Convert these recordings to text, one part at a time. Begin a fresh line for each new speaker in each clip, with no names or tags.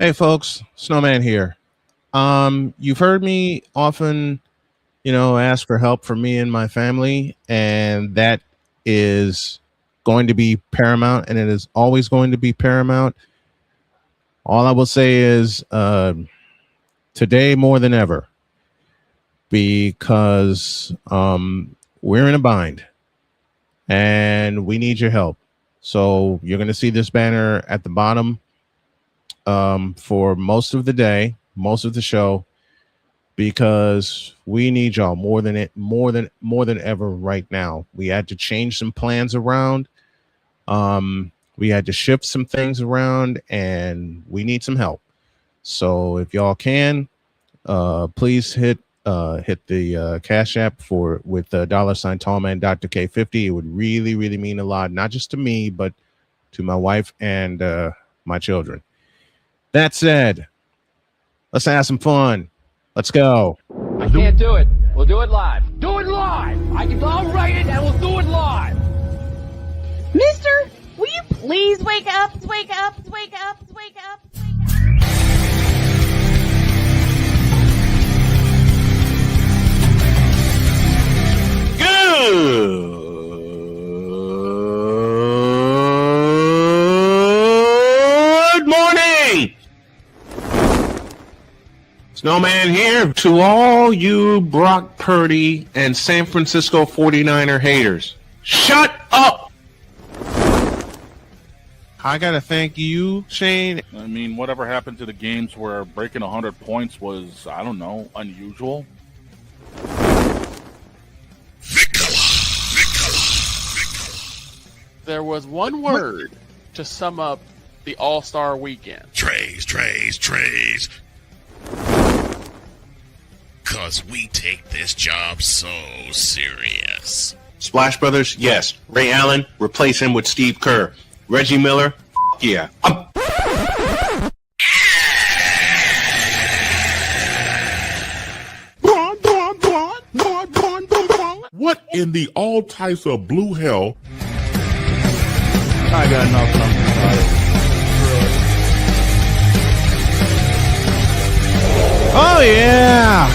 Hey folks, Snowman here. You've heard me often, ask for help from me and my family, and that is going to be paramount, and it is always going to be paramount. All I will say is today more than ever, because we're in a bind and we need your help. So you're going to see this banner at the bottom for most of the day, most of the show, because we need y'all more than ever right now. We had to change some plans around. We had to shift some things around, and we need some help. So if y'all can, please hit the Cash App with $ Tallman Dr. K50. It would really, really mean a lot, not just to me, but to my wife and my children. That said, let's have some fun. Let's go.
I can't do it. We'll do it live. Do it live. I'll write it and we'll do it live.
Mister, will you please wake up? Wake up, wake up, wake up, wake up.
Good morning. Snowman here to all you Brock Purdy and San Francisco 49er haters. Shut up! I gotta thank you, Shane.
I mean, whatever happened to the games where breaking 100 points was, I don't know, unusual?
There was one word to sum up the All-Star weekend.
Trays. Cause we take this job so serious.
Splash Brothers, yes. Ray Allen, replace him with Steve Kerr. Reggie Miller, yeah.
What in the all types of blue hell?
I got nothing.
Oh, yeah.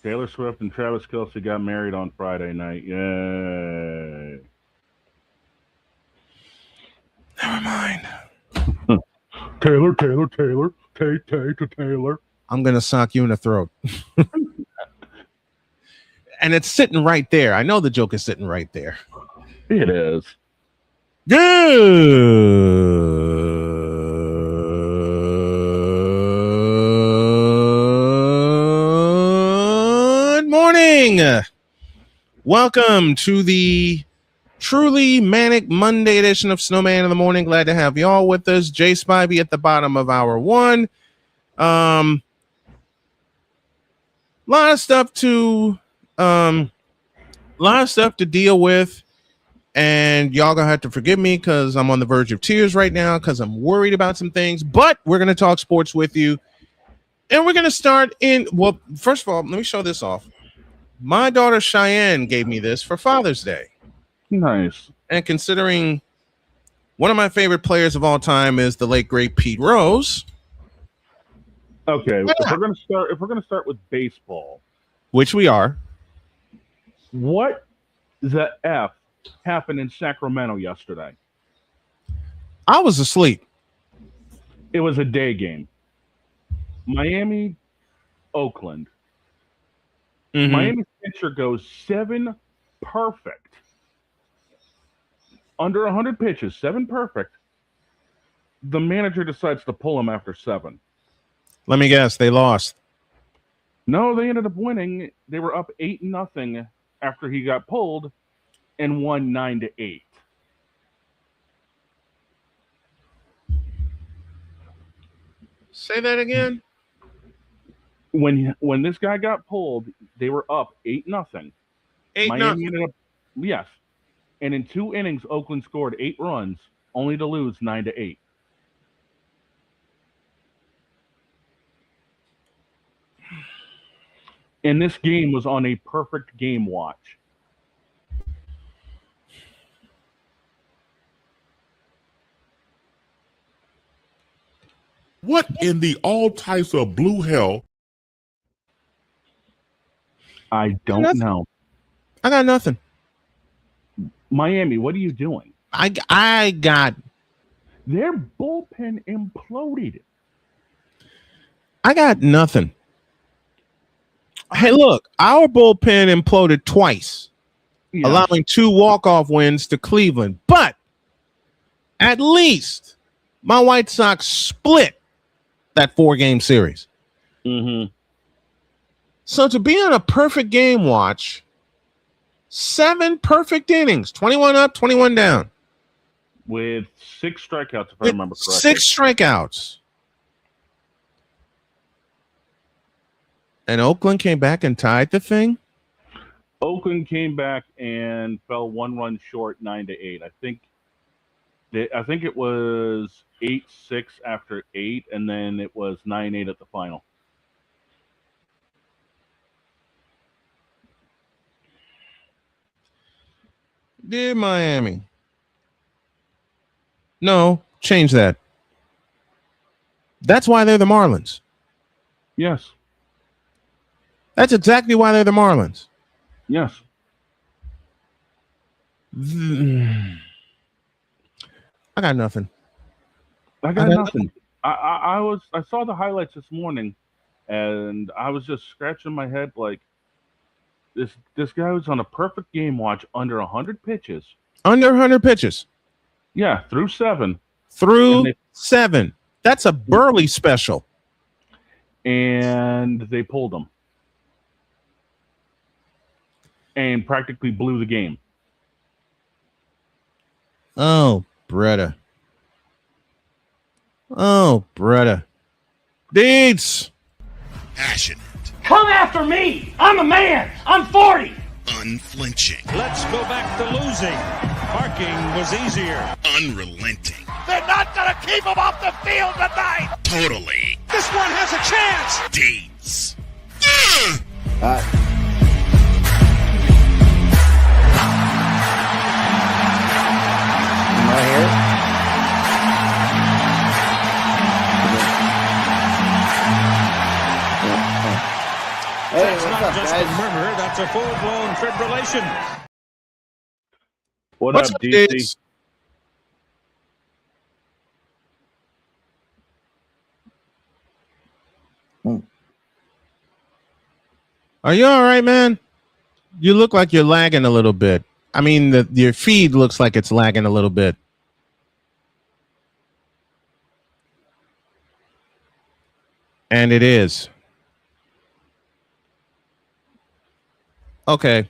Taylor Swift and Travis Kelce got married on Friday night. Yay.
Never mind.
Taylor. Taylor.
I'm going to sock you in the throat. And it's sitting right there. I know the joke is sitting right there.
It is.
Good morning. Welcome to the truly manic Monday edition of Snowman in the Morning. Glad to have y'all with us. Jay Spivey at the bottom of hour one. Lot of stuff to deal with, and y'all gonna have to forgive me because I'm on the verge of tears right now because I'm worried about some things, but we're gonna talk sports with you, and we're gonna start first of all, let me show this off. My daughter Cheyenne gave me this for Father's Day.
Nice.
And considering one of my favorite players of all time is the late great Pete Rose.
Okay, if we're gonna start with baseball,
which we are.
What the F happened in Sacramento yesterday?
I was asleep.
It was a day game. Miami, Oakland.
Mm-hmm.
Miami's pitcher goes 7 perfect. Under 100 pitches, 7 perfect. The manager decides to pull him after 7.
Let me guess, they lost.
No, they ended up winning. They were up 8-0 after he got pulled and won 9-8.
Say that again.
When this guy got pulled, they were up 8-0.
8-0.
Miami ended up, yes. And in 2 innings, Oakland scored 8 runs, only to lose 9-8. And this game was on a perfect game watch.
What in the all types of blue hell?
I don't know.
I got nothing.
Miami, what are you doing?
I got
Their bullpen imploded.
I got nothing. Hey, look, our bullpen imploded twice, allowing 2 walk-off wins to Cleveland. But at least my White Sox split that 4-game series.
Mm-hmm.
So to be on a perfect game watch, 7 perfect innings, 21 up, 21 down.
With 6 strikeouts, if I remember correctly.
6 strikeouts. And Oakland came back and tied the thing?
Oakland came back and fell 1 run short, 9-8. I think it was 8-6 after 8, and then it was 9-8 at the final.
Dear Miami. No, change that. That's why they're the Marlins.
Yes.
That's exactly why they're the Marlins.
Yes.
I got nothing.
I got nothing. I saw the highlights this morning, and I was just scratching my head like this guy was on a perfect game watch under 100 pitches.
Under 100 pitches.
Yeah, through 7.
Through 7. That's a Burley special.
And they pulled him. And practically blew the game.
Oh, Bretta. Oh, Bretta. DIETZ.
Passionate.
Come after me! I'm a man! I'm 40!
Unflinching.
Let's go back to losing. Parking was easier.
Unrelenting.
They're not going to keep him off the field tonight.
Totally.
This one has a chance.
DIETZ.
Am I here? Hey,
That's
what's
not
up,
just
guys?
a murmur, that's a full-blown fibrillation.
What's up, DC?
DIETZ? Are you all right, man? You look like you're lagging a little bit. I mean, your feed looks like it's lagging a little bit. And it is. Okay.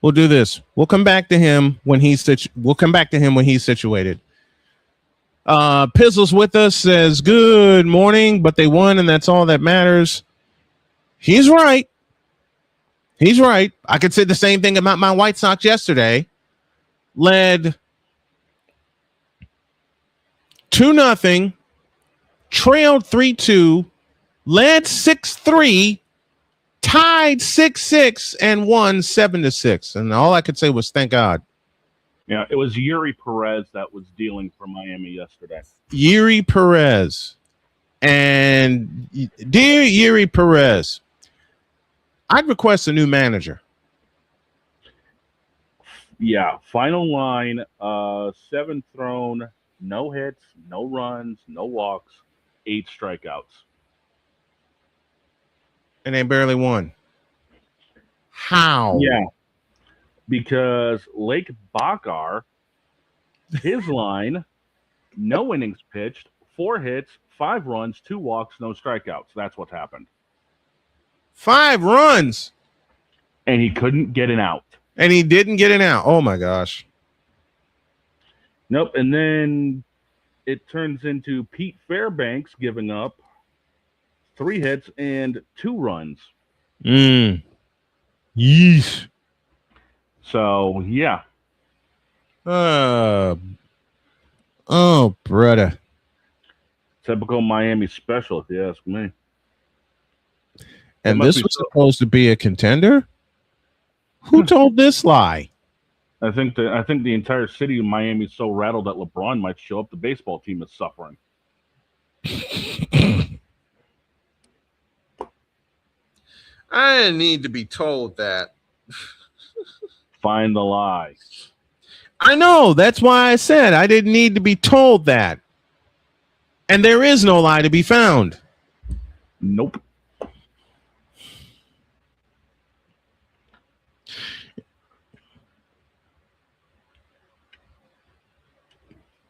We'll do this. We'll come back to him when he's situated. Pizzle's with us, says good morning, but they won and that's all that matters. He's right. He's right. I could say the same thing about my White Sox yesterday. Led 2-0, trailed 3-2, led 6-3, tied 6-6, and won 7-6. And all I could say was thank God.
Yeah, it was Yuri Perez that was dealing for Miami yesterday.
Yuri Perez. And dear Yuri Perez, I'd request a new manager.
Yeah, final line, 7 thrown, no hits, no runs, no walks, 8 strikeouts.
And they barely won. How?
Yeah, because Lake Bakar, his line, no innings pitched, 4 hits, 5 runs, 2 walks, no strikeouts. That's what happened.
5 runs.
And he couldn't get an out.
And he didn't get an out. Oh, my gosh.
Nope. And then it turns into Pete Fairbanks giving up 3 hits and 2 runs.
Yeesh.
So, yeah.
Oh, brother.
Typical Miami special, if you ask me.
And this was supposed to be a contender? Who told this lie?
I think the entire city of Miami is so rattled that LeBron might show up. The baseball team is suffering.
I didn't need to be told that.
Find the lie.
I know. That's why I said I didn't need to be told that. And there is no lie to be found.
Nope.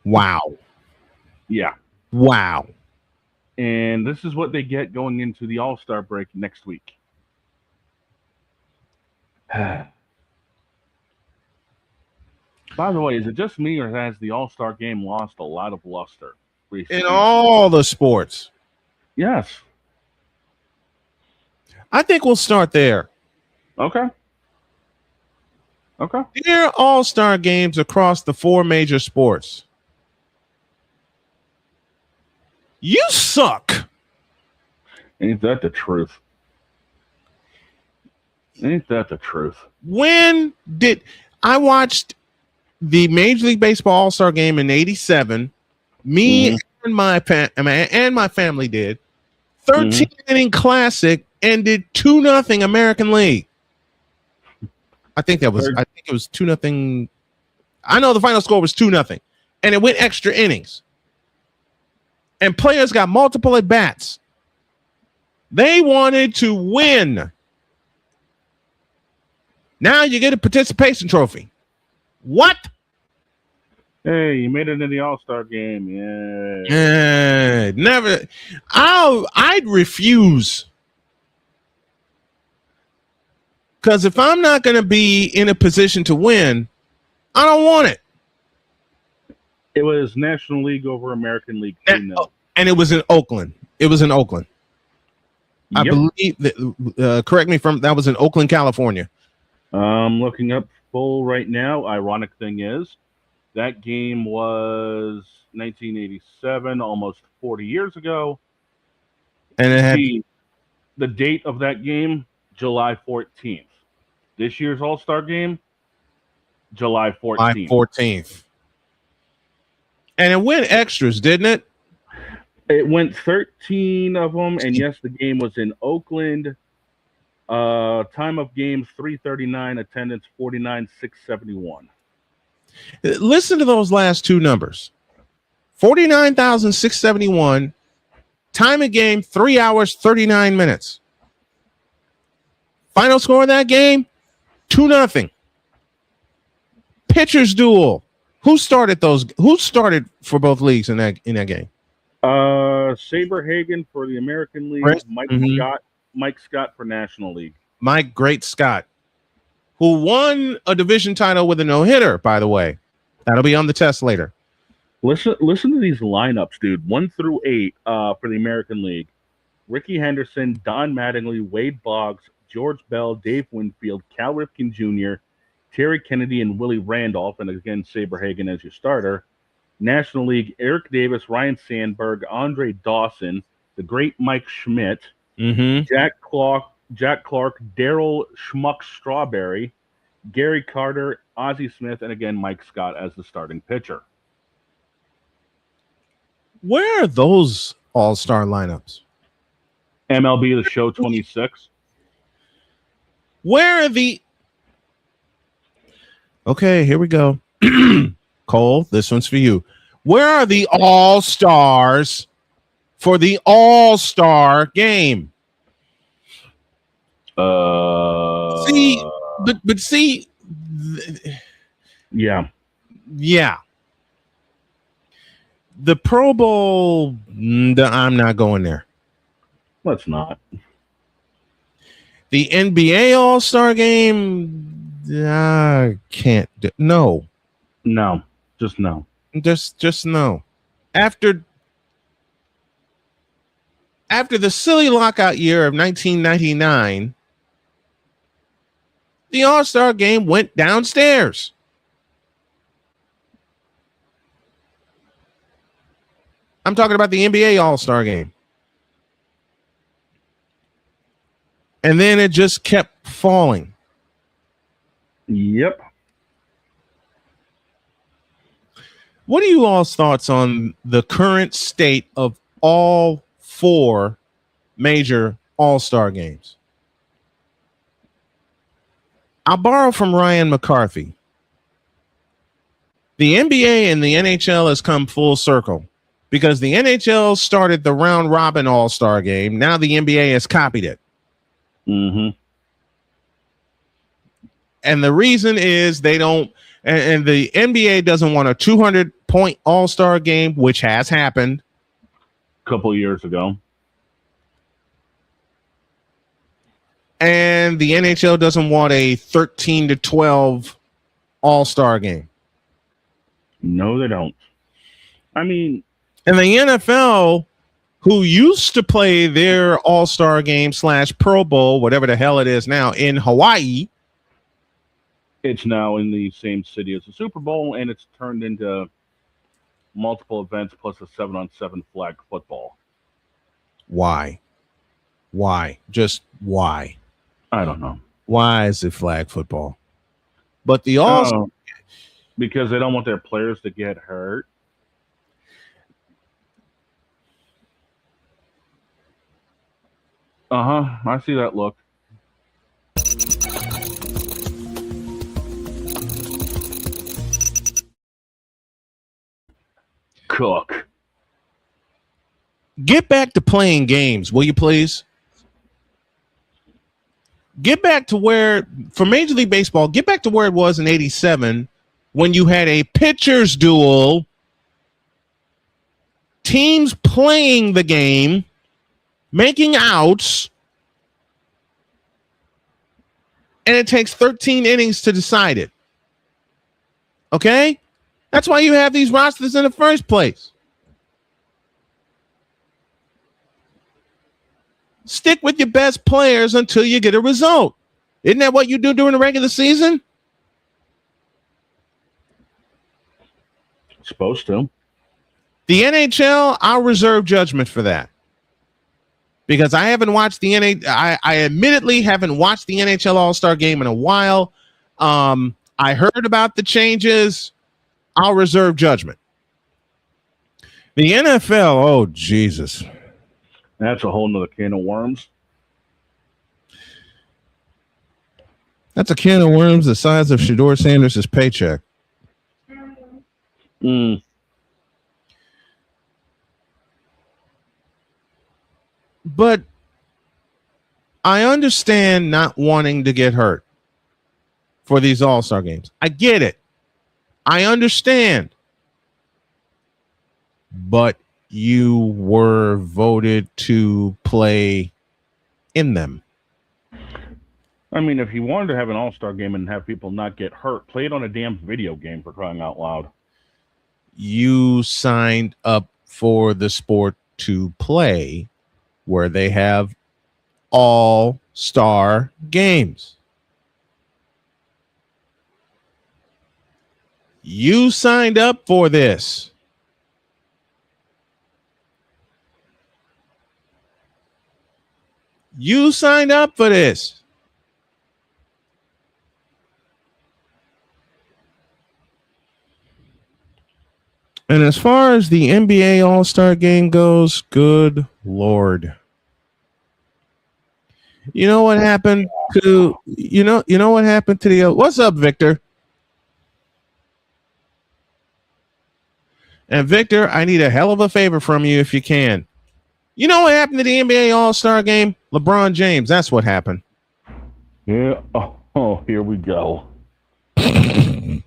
Wow.
Yeah.
Wow.
And this is what they get going into the All-Star break next week. By the way, is it just me, or has the All-Star game lost a lot of luster recently?
In all the sports.
Yes.
I think we'll start there.
Okay. Okay.
There are all-star games across the 4 major sports. You suck.
Ain't that the truth? Ain't that the truth?
When did I watched the Major League Baseball All-Star game in '87? Me and my family did. 13-inning classic ended 2-0 American League. I think it was 2-0. I know the final score was 2-0, and it went extra innings. And players got multiple at bats. They wanted to win. Now you get a participation trophy. What?
Hey, you made it in the All-Star game. Yeah.
Never. I'd refuse. Because if I'm not going to be in a position to win, I don't want it.
It was National League over American League 2-0.
And it was in Oakland. It was in Oakland. I
Yep.
believe that, correct me from, that was in Oakland, California.
I'm looking up full right now. Ironic thing is, that game was 1987, almost 40 years ago.
And it had
The date of that game, July 14th. This year's All-Star game, July 14th.
14th. And it went extras, didn't it?
It went 13 of them, and yes, the game was in Oakland. Time of game 3:39, attendance 49,671.
Listen to those last two numbers. 49,671. Time of game 3 hours 39 minutes. Final score of that game 2-0. Pitchers duel. Who started for both leagues in that game?
Saberhagen for the American League,
Right.
Mike Scott for National League.
Mike Great Scott, who won a division title with a no-hitter, by the way. That'll be on the test later.
Listen to these lineups, dude. 1 through 8 for the American League. Ricky Henderson, Don Mattingly, Wade Boggs, George Bell, Dave Winfield, Cal Ripken Jr., Terry Kennedy, and Willie Randolph, and again, Saberhagen as your starter. National League, Eric Davis, Ryan Sandberg, Andre Dawson, the great Mike Schmidt, Jack Clark, Daryl Schmuck Strawberry, Gary Carter, Ozzie Smith, and again, Mike Scott as the starting pitcher.
Where are those all-star lineups?
MLB The Show 26.
Where are the... Okay, here we go. Cole, this one's for you. Where are the all-stars for the all-star game? See, but see...
Yeah.
The Pro Bowl, I'm not going there.
Let's not.
The NBA All-Star Game, I can't. No.
Just no.
Just no. After the silly lockout year of 1999, the All-Star Game went downstairs. I'm talking about the NBA All-Star Game. And then it just kept falling.
Yep.
What are you all's thoughts on the current state of all 4 major All-Star games. I'll borrow from Ryan McCarthy. The NBA and the NHL has come full circle because the NHL started the round robin All-Star game. Now the NBA has copied it.
Mm-hmm.
And the reason is they don't, and the NBA doesn't want a 200-point All-Star game, which has happened
A couple years ago.
And the NHL doesn't want a 13-12 All-Star game.
No, they don't. I mean,
and the NFL, who used to play their All-Star game / Pro Bowl, whatever the hell it is now, in Hawaii,
it's now in the same city as the Super Bowl, and it's turned into multiple events plus a 7-on-7 flag football.
Why? Just why?
I don't know.
Why is it flag football? But the
because they don't want their players to get hurt. I see that look. Cook.
Get back to playing games, will you please? Get back to where, for Major League Baseball, get back to where it was in '87 when you had a pitcher's duel, teams playing the game, making outs, and it takes 13 innings to decide it. Okay? That's why you have these rosters in the first place. Stick with your best players until you get a result. Isn't that what you do during the regular season?
Supposed to.
The NHL, I'll reserve judgment for that. Because I haven't watched the NHL. I admittedly haven't watched the NHL All-Star Game in a while. I heard about the changes. I'll reserve judgment. The NFL, oh, Jesus.
That's a whole nother can of worms.
That's a can of worms the size of Shedeur Sanders' paycheck. But I understand not wanting to get hurt for these All-Star games. I get it. I understand. But you were voted to play in them.
I mean, if you wanted to have an all-star game and have people not get hurt, play it on a damn video game, for crying out loud.
You signed up for the sport to play where they have all-star games. You signed up for this. You signed up for this. And as far as the NBA All-Star Game goes, good Lord. You know what happened to what happened to the what's up, Victor? And Victor, I need a hell of a favor from you if you can. You know what happened to the NBA All-Star Game? LeBron James. That's what happened.
Yeah. Oh, here we go.
The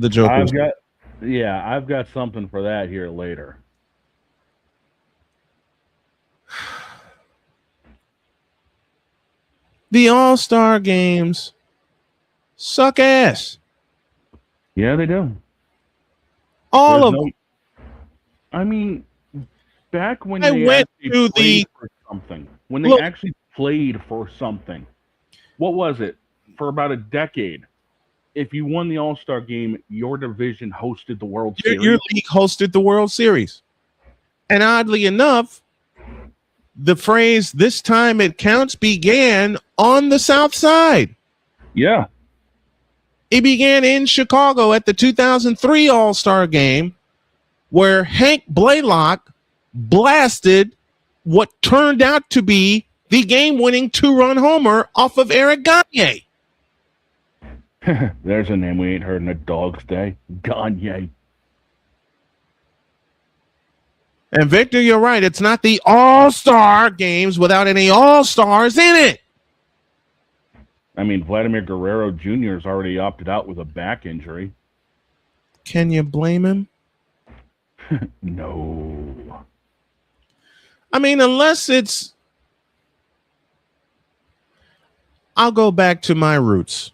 joke.
I've got something for that here later.
The All-Star Games suck ass.
Yeah, they do.
All of them.
I mean, back when
I
they
went
actually
to
played for something, when they actually played for something, what was it? For about a decade, if you won the All-Star Game, your division hosted the World Series.
Your league hosted the World Series. And oddly enough, the phrase "this time it counts" began on the South Side.
Yeah.
It began in Chicago at the 2003 All-Star Game, where Hank Blaylock blasted what turned out to be the game-winning 2-run homer off of Eric Gagne.
There's a name we ain't heard in a dog's day. Gagne.
And Victor, you're right. It's not the all-star games without any all-stars in it.
I mean, Vladimir Guerrero Jr. has already opted out with a back injury.
Can you blame him?
No.
I mean, unless it's... I'll go back to my roots.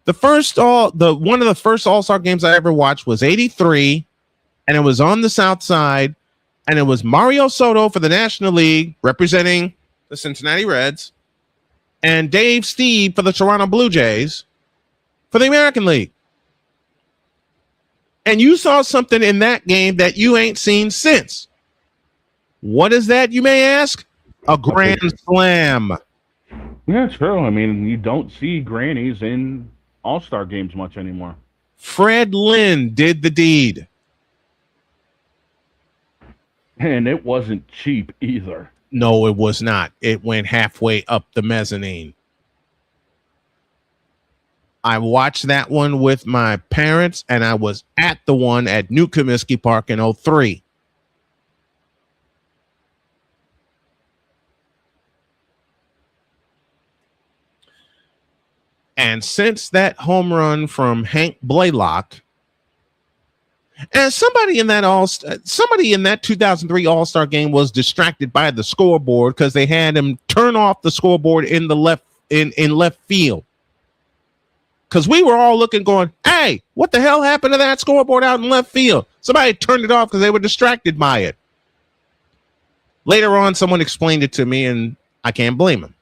One of the first All-Star games I ever watched was 83, and it was on the South Side, and it was Mario Soto for the National League representing the Cincinnati Reds, and Dave Steve for the Toronto Blue Jays for the American League. And you saw something in that game that you ain't seen since. What is that, you may ask? A grand slam.
Yeah, true. I mean, you don't see grannies in all-star games much anymore.
Fred Lynn did the deed.
And it wasn't cheap either.
No, it was not. It went halfway up the mezzanine. I watched that one with my parents, and I was at the one at New Comiskey Park in 03. And since that home run from Hank Blaylock, and somebody in that 2003 All-Star game was distracted by the scoreboard because they had him turn off the scoreboard in left field. Because we were all looking, going, "Hey, what the hell happened to that scoreboard out in left field?" Somebody turned it off because they were distracted by it. Later on, someone explained it to me, and I can't blame him.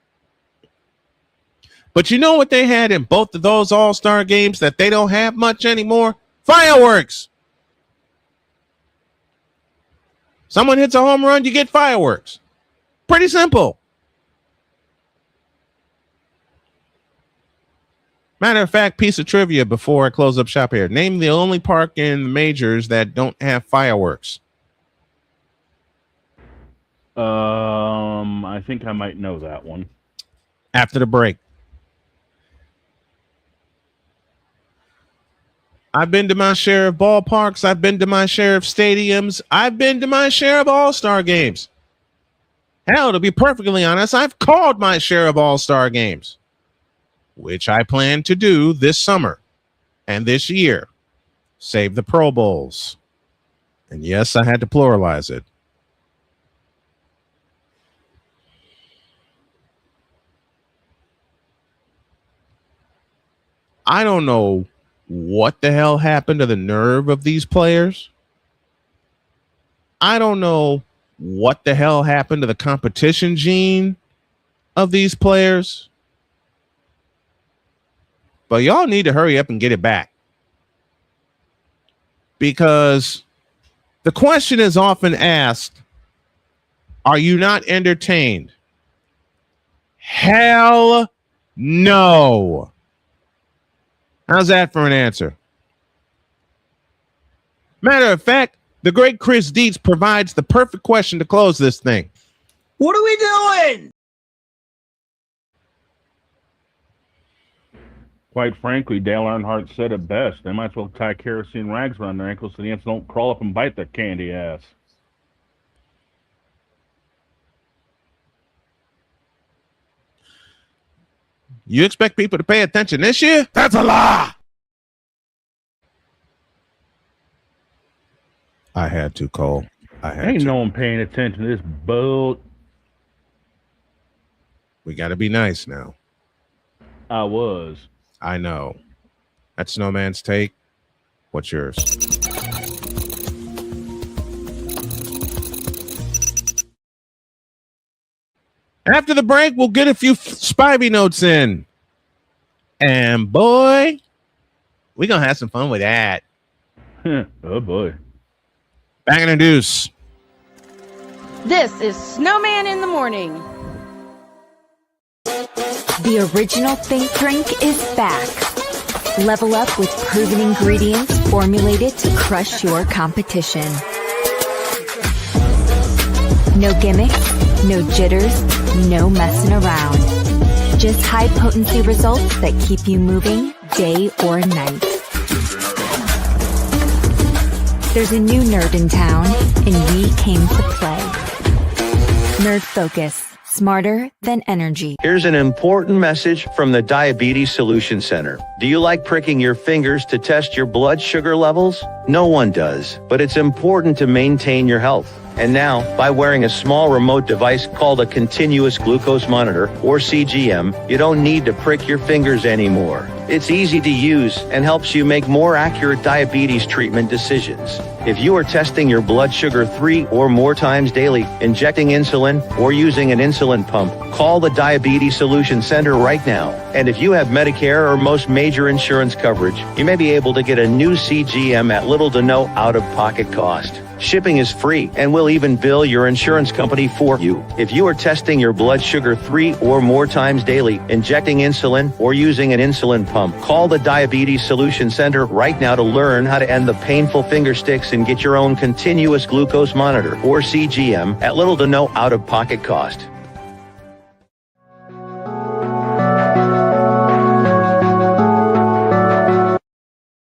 But you know what they had in both of those All-Star games that they don't have much anymore? Fireworks. Someone hits a home run, you get fireworks. Pretty simple. Matter of fact, piece of trivia before I close up shop here. Name the only park in the majors that don't have fireworks.
I think I might know that one.
After the break. I've been to my share of ballparks. I've been to my share of stadiums. I've been to my share of all-star games. Hell, to be perfectly honest, I've called my share of all-star games, which I plan to do this summer and this year. Save the Pro Bowls. And yes, I had to pluralize it. I don't know what the hell happened to the nerve of these players. I don't know what the hell happened to the competition gene of these players. But y'all need to hurry up and get it back. Because the question is often asked, are you not entertained? Hell no. How's that for an answer? Matter of fact, the great Chris Dietz provides the perfect question to close this thing.
What are we doing?
Quite frankly, Dale Earnhardt said it best. They might as well tie kerosene rags around their ankles so the ants don't crawl up and bite their candy ass.
You expect people to pay attention this year? That's a lie. I had to, Cole.
Ain't no one paying attention to this boat.
We got to be nice now.
I was.
I know. That's Snowman's take. What's yours? After the break, we'll get a few Spivey Notes in. And boy, we're going to have some fun with that.
Oh, boy.
Back in the deuce.
This is Snowman in the Morning.
The original Think Drink is back. Level up with proven ingredients formulated to crush your competition. No gimmicks, no jitters, no messing around. Just high-potency results that keep you moving day or night. There's a new nerd in town, and we came to play. Nerd Focus. Smarter than energy.
Here's an important message from the Diabetes Solution Center. Do you like pricking your fingers to test your blood sugar levels? No one does, but it's important to maintain your health. And now, by wearing a small remote device called a continuous glucose monitor, or CGM, you don't need to prick your fingers anymore. It's easy to use and helps you make more accurate diabetes treatment decisions. If you are testing your blood sugar 3 or more times daily, injecting insulin, or using an insulin pump, call the Diabetes Solution Center right now. And if you have Medicare or most major insurance coverage, you may be able to get a new CGM at little to no out-of-pocket cost. Shipping is free and will even bill your insurance company for you. If you are testing your blood sugar 3 or more times daily, injecting insulin, or using an insulin pump, call the Diabetes Solution Center right now to learn how to end the painful finger sticks and get your own continuous glucose monitor, or CGM, at little to no out-of-pocket cost.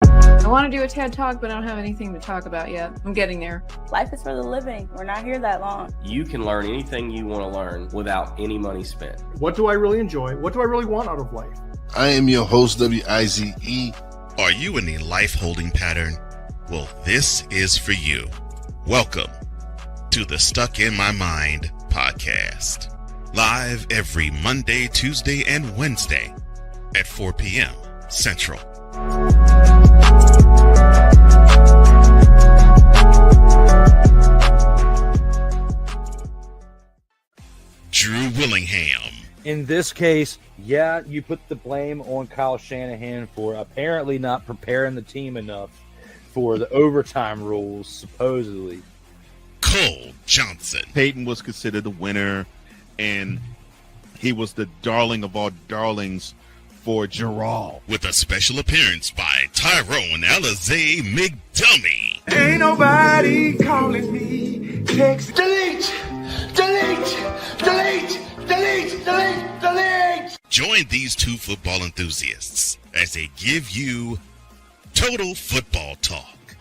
I want to do a TED Talk, but I don't have anything to talk about yet. I'm getting there.
Life is for the living. We're not here that long.
You can learn anything you want to learn without any money spent.
What do I really enjoy? What do I really want out of life?
I am your host, WIZE. Are you in a life holding pattern? Well, this is for you. Welcome to the Stuck in My Mind podcast. Live every Monday, Tuesday, and Wednesday at 4 p.m. Central. Drew Willingham.
In this case, yeah, you put the blame on Kyle Shanahan for apparently not preparing the team enough for the overtime rules, supposedly.
Cole Johnson.
Peyton was considered the winner, and he was the darling of all darlings for Gerald.
With a special appearance by Tyrone Alizé McDummy.
Ain't nobody calling me. Text delete, delete, delete, delete, delete, delete.
Join these two football enthusiasts as they give you Total Football Talk.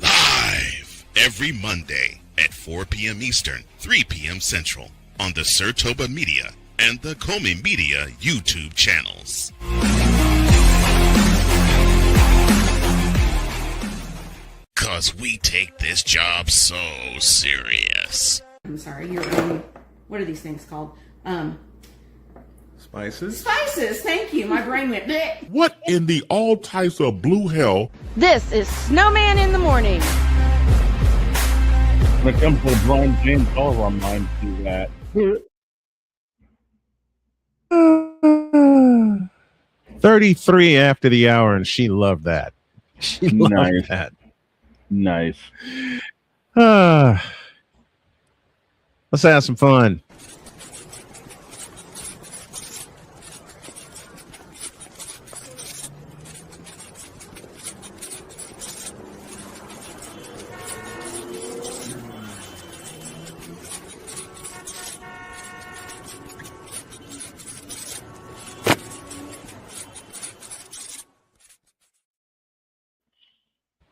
Live every Monday at 4 p.m. Eastern, 3 p.m. Central on the Sertoba Media and the Comey Media YouTube channels. Cause we take this job so serious.
I'm sorry, what are these things called?
Spices?
Spices, thank you. My brain went bleh.
What in the all types of blue hell?
This is Snowman in the morning.
When it comes to LeBron James, all of our minds do that.
33 after the hour, and she loved that. She loved that.
Nice.
Let's have some fun.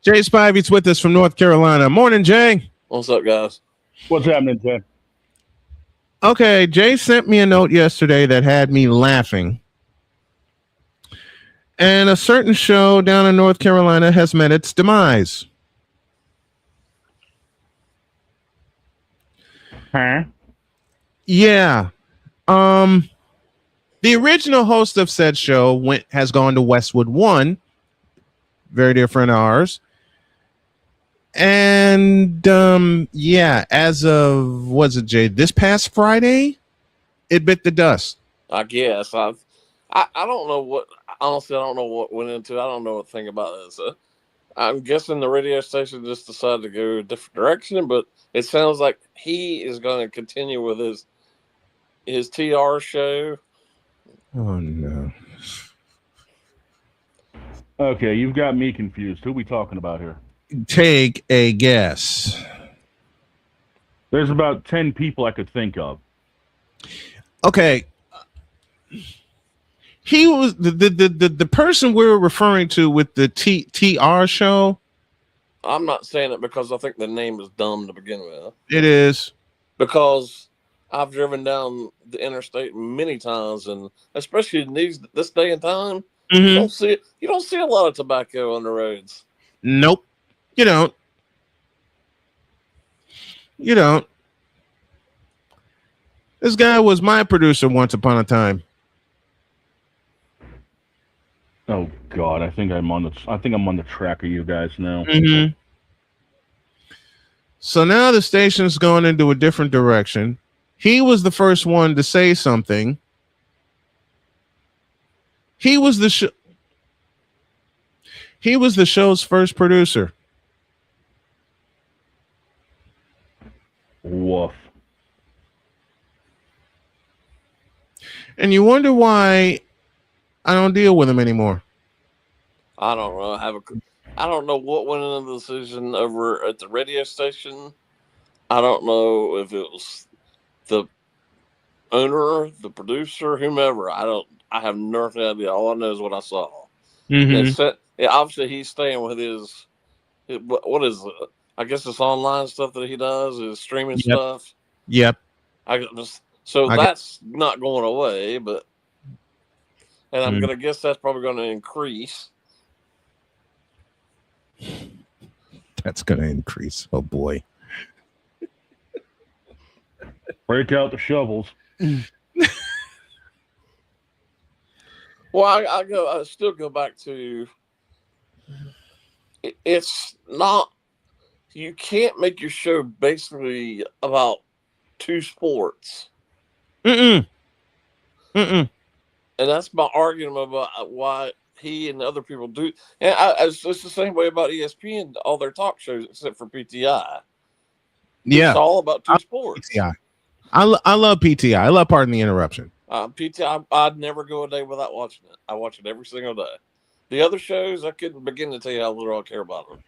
Jay Spivey's with us from North Carolina. Morning, Jay.
What's up, guys?
What's happening, Jay?
Okay, Jay sent me a note yesterday that had me laughing. And a certain show down in North Carolina has met its demise.
Huh?
Yeah. The original host of said show has gone to Westwood One, very dear friend of ours. And yeah, as of Jay, this past Friday, it bit the dust.
I guess I don't know what. Honestly, I don't know what went into it. I don't know a thing about this. I'm guessing the radio station just decided to go a different direction, but it sounds like he is going to continue with his TR show.
Oh no.
Okay, you've got me confused. Who are we talking about here?
Take a guess.
There's about 10 people I could think of.
Okay. He was the person we're referring to with the TR show.
I'm not saying it because I think the name is dumb to begin with.
It is.
Because I've driven down the interstate many times, and especially in this day and time, you don't see a lot of tobacco on the roads.
Nope. You don't. You don't. This guy was my producer once upon a time.
Oh God, I think I'm on the track of you guys now.
Mm-hmm. So now the station's going into a different direction. He was the first one to say something. He was the show's first producer.
Woof.
And you wonder why I don't deal with him anymore.
I don't know. I don't know what went into the decision over at the radio station. I don't know if it was the owner, the producer, whomever. I have no idea. All I know is what I saw. Mm-hmm. Obviously, he's staying with his what is it? I guess it's online stuff that he does, his streaming stuff.
Yep.
That's not going away, and I'm going to guess that's probably going to increase.
That's going to increase. Oh boy.
Break out the shovels.
Well, I still go back to it's not. You can't make your show basically about two sports. And that's my argument about why he and other people do. And it's the same way about ESPN, all their talk shows except for PTI.
Yeah,
it's all about two sports.
PTI. I love PTI. I love Pardon the Interruption.
PTI, I'd never go a day without watching it. I watch it every single day. The other shows, I couldn't begin to tell you how little I care about them.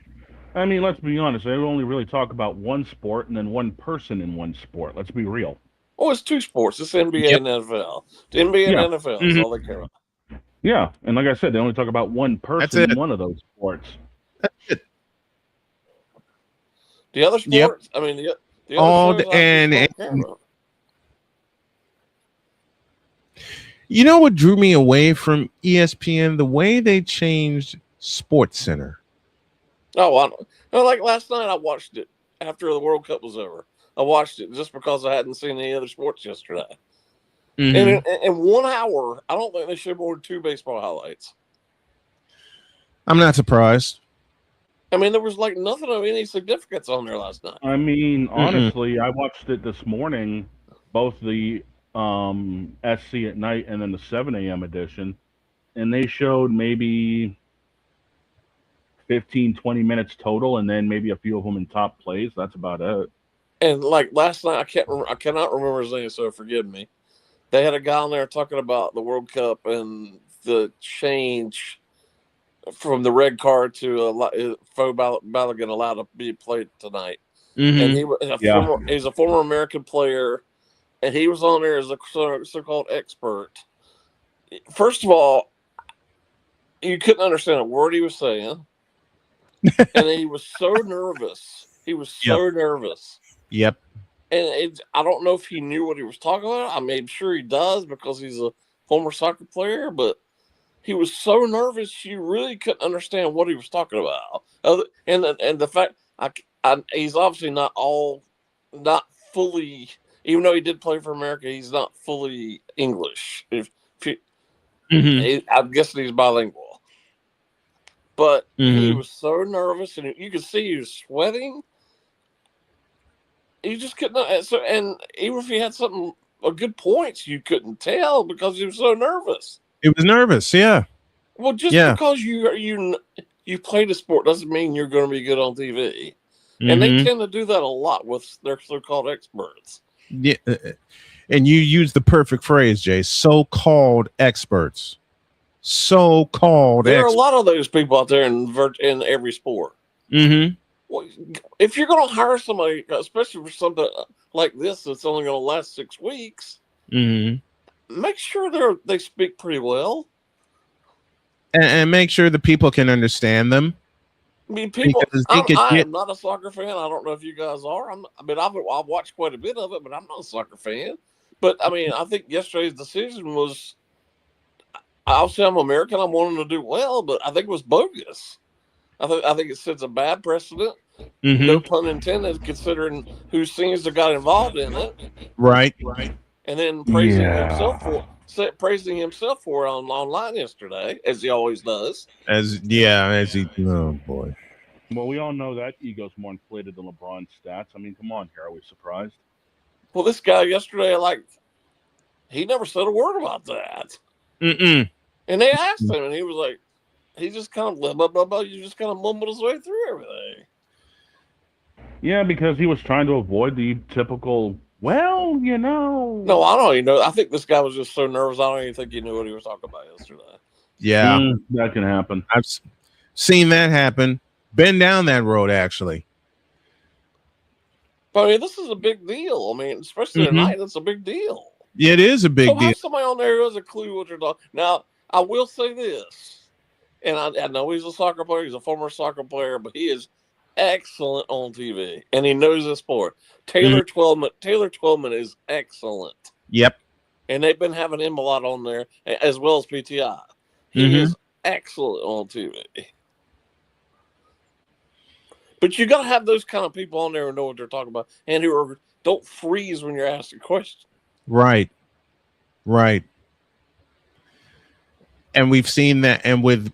I mean, let's be honest. They only really talk about one sport and then one person in one sport. Let's be real.
Oh, it's two sports. It's NBA and NFL. The NBA and NFL is all they care about.
Yeah, and like I said, they only talk about one person in one of those sports.
That's it.
The other sports, I mean, the
other and you know what drew me away from ESPN? The way they changed Sports Center.
Oh, I don't. Like last night, I watched it after the World Cup was over. I watched it just because I hadn't seen any other sports yesterday. And in 1 hour, I don't think they showed more than 2 baseball highlights.
I'm not surprised.
I mean, there was like nothing of any significance on there last night.
I mean, honestly, I watched it this morning, both the SC at night and then the 7 a.m. edition, and they showed maybe 15, 20 minutes total, and then maybe a few of them in top plays. That's about it.
And like last night, I cannot remember his name, so forgive me. They had a guy on there talking about the World Cup and the change from the red card to faux Balogun allowed to be played tonight. And he's a former American player, and he was on there as a so-called expert. First of all, you couldn't understand a word he was saying, and he was so nervous. He was so nervous.
Yep.
And I don't know if he knew what he was talking about. I mean, I'm sure he does because he's a former soccer player, but he was so nervous you really couldn't understand what he was talking about. And the fact he's obviously not fully, even though he did play for America, he's not fully English. I'm guessing he's bilingual. But he was so nervous, and you could see he was sweating. You just couldn't. And even if he had good points, you couldn't tell because he was so nervous.
It was nervous, yeah.
Well, just because you played a sport doesn't mean you're going to be good on TV, and they tend to do that a lot with their so-called experts.
Yeah, and you use the perfect phrase, Jay. So-called experts. So-called.
There are a lot of those people out there in every sport.
Mm-hmm.
Well, if you're going to hire somebody, especially for something like this that's only going to last 6 weeks, make sure they speak pretty well.
And make sure the people can understand them.
I mean, I am not a soccer fan. I don't know if you guys are. I've watched quite a bit of it, but I'm not a soccer fan. But I mean, I think yesterday's decision was. I'll say I'm American. I'm wanting to do well, but I think it was bogus. I think it sets a bad precedent. No pun intended, considering who seems to got involved in it.
Right.
And then praising himself for it online yesterday, as he always does.
As he. Oh boy.
Well, we all know that ego's more inflated than LeBron's stats. I mean, come on here. Are we surprised?
Well, this guy yesterday, he never said a word about that. And they asked him, and he was like, he just kind of blah, blah, blah, you just kind of mumbled his way through everything.
Yeah, because he was trying to avoid the typical, well, you know.
No, I don't even know. I think this guy was just so nervous. I don't even think he knew what he was talking about yesterday.
Yeah.
That can happen.
I've seen that happen. Been down that road, actually.
But I mean, this is a big deal. I mean, especially tonight, it's a big deal.
It is a big deal.
Have somebody on there who has a clue what you're talking. Now, I will say this, and I know he's a soccer player. He's a former soccer player, but he is excellent on TV, and he knows the sport. Taylor Twellman is excellent.
Yep.
And they've been having him a lot on there, as well as PTI. He is excellent on TV. But you got to have those kind of people on there who know what they're talking about, and who don't freeze when you're asked a question.
Right. And we've seen that, and with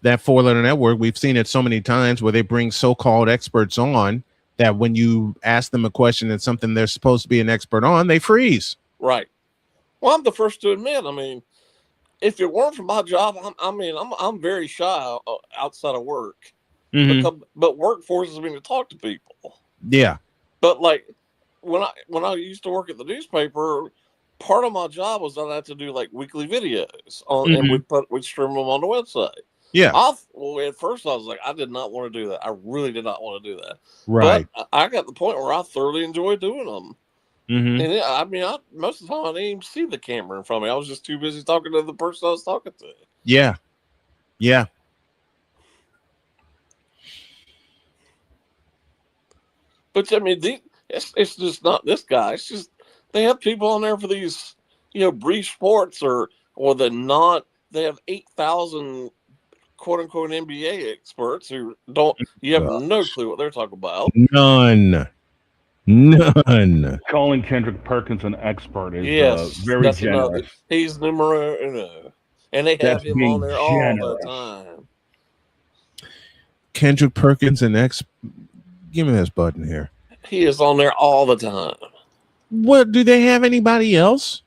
that 4-letter network, we've seen it so many times where they bring so-called experts on that when you ask them a question that's something they're supposed to be an expert on, they freeze.
Right. Well, I'm the first to admit, I mean, if it weren't for my job, I'm very shy outside of work. But work forces me to talk to people.
Yeah.
But like when I used to work at the newspaper, part of my job was that I had to do like weekly videos on, and we'd stream them on the website.
Yeah.
At first I was like, I did not want to do that. I really did not want to do that.
Right.
But I got to the point where I thoroughly enjoyed doing them. And most of the time I didn't even see the camera in front of me. I was just too busy talking to the person I was talking to.
Yeah.
But I mean, it's just not this guy. It's just they have people on there for these, brief sports or they have 8,000 quote unquote NBA experts who you have no clue what they're talking about.
None.
Calling Kendrick Perkins an expert is very generous.
He's numero uno. And they have him on there all the time.
Kendrick Perkins and give me this button here.
He is on there all the time.
What, do they have anybody else?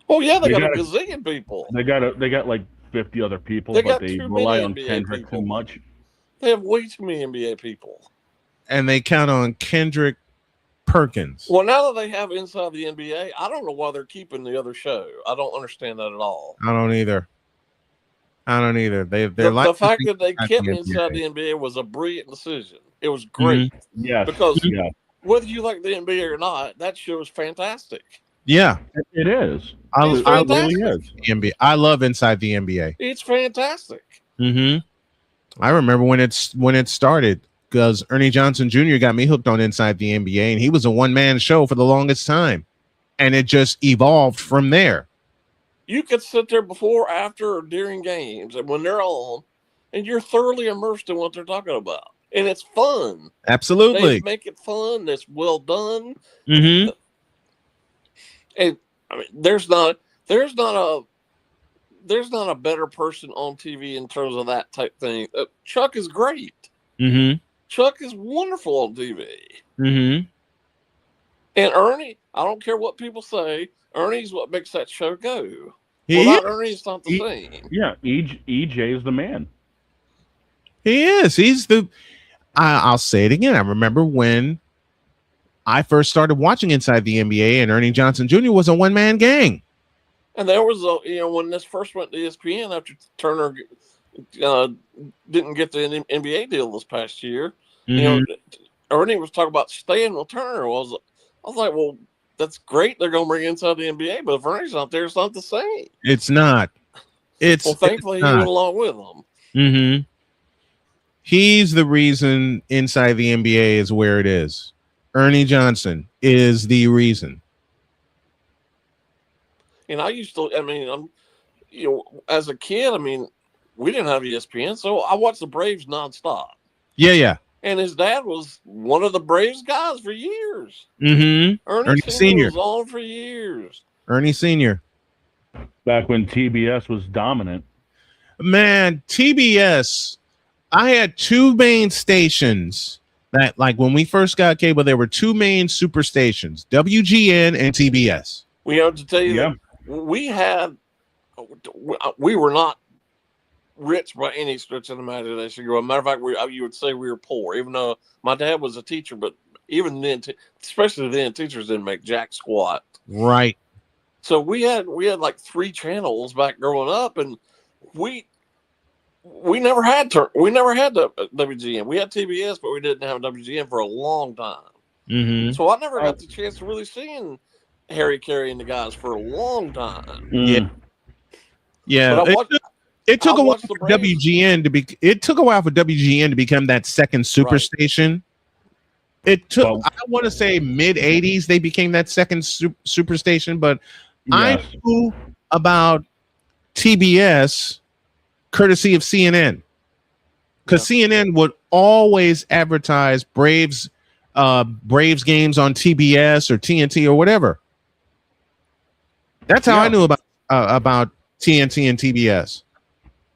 Oh yeah, they got a gazillion people.
They got like 50 other people, but they rely on Kendrick too much.
They have way too many NBA people.
And they count on Kendrick Perkins.
Well, now that they have Inside the NBA, I don't know why they're keeping the other show. I don't understand that at all.
I don't either.
The fact that they kept Inside the NBA was a brilliant decision. It was great.
Yes.
Because whether you like the NBA or not, that show is fantastic.
Yeah.
It is.
I really is. NBA. I love Inside the NBA.
It's fantastic.
I remember when it started, because Ernie Johnson Jr. got me hooked on Inside the NBA, and he was a one-man show for the longest time. And it just evolved from there.
You could sit there before, after, or during games, and when they're on, and you're thoroughly immersed in what they're talking about. And it's fun.
Absolutely.
They make it fun. It's well done.
And
I mean, there's not a better person on TV in terms of that type thing. Chuck is great. Chuck is wonderful on TV. And Ernie, I don't care what people say, Ernie's what makes that show go. Without Ernie, it's not the same.
Yeah, EJ is the man.
He is. He's the. I'll say it again. I remember when I first started watching Inside the NBA, and Ernie Johnson Jr. was a one-man gang.
And there was when this first went to ESPN after Turner didn't get the NBA deal this past year.
Mm-hmm.
You know, Ernie was talking about staying with Turner. I was like, well, that's great. They're going to bring inside the NBA, but if Ernie's not there, it's not the same.
It's not.
Well, thankfully, he went along with them.
Mm-hmm. He's the reason inside the NBA is where it is. Ernie Johnson is the reason.
And I used to, as a kid, we didn't have ESPN, so I watched the Braves nonstop.
Yeah.
And his dad was one of the Braves guys for years.
Mm-hmm.
Ernie Sr. was on for years.
Ernie Sr.
Back when TBS was dominant.
Man, TBS, I had two main stations that, like, when we first got cable, there were two main super stations, WGN and TBS.
We have to tell you that we were not rich by any stretch of the imagination. As a matter of fact, you would say we were poor, even though my dad was a teacher, but even then, especially then, teachers didn't make jack squat.
Right.
So we had like 3 channels back growing up, and we never had the WGN. We had TBS, but we didn't have WGN for a long time.
Mm-hmm.
So I never got the chance to really see Harry Carey and the guys for a long time.
Yeah. It took a while for WGN to be. It took a while for WGN to become that second super station. It took. I want to say mid '80s they became that second super station, but I knew about TBS courtesy of CNN, because CNN would always advertise Braves games on TBS or TNT or whatever. That's how I knew about TNT and TBS.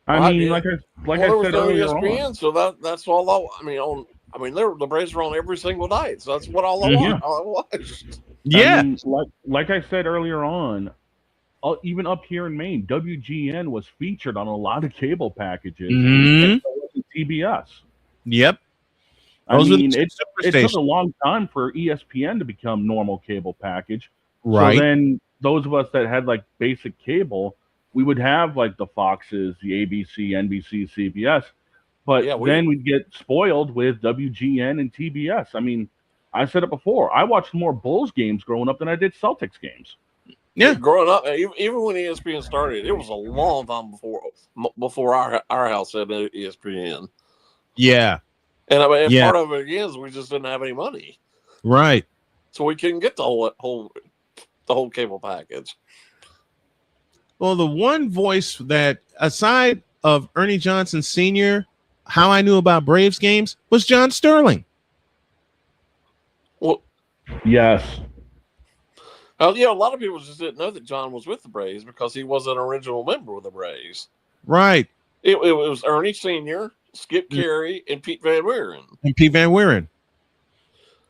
I mean, like I said earlier
ESPN,
on.
so that's all. The Braves were on every single night, so that's what all I watched.
Yeah,
I mean, like I said earlier on, even up here in Maine, WGN was featured on a lot of cable packages. TBS.
Yep.
It took a long time for ESPN to become normal cable package.
Right.
So then those of us that had like basic cable, we would have like the Foxes, the ABC, NBC, CBS, but then we'd get spoiled with WGN and TBS. I mean, I said it before. I watched more Bulls games growing up than I did Celtics games.
Yeah,
growing up, even when ESPN started, it was a long time before our house had ESPN.
Yeah,
and part of it is we just didn't have any money,
right?
So we couldn't get the whole cable package.
Well, the one voice that, aside of Ernie Johnson Sr., how I knew about Braves games was John Sterling.
Well,
yes.
A lot of people just didn't know that John was with the Braves because he was an original member of the Braves.
Right.
It was Ernie Sr., Skip Carey, and Pete Van Wieren.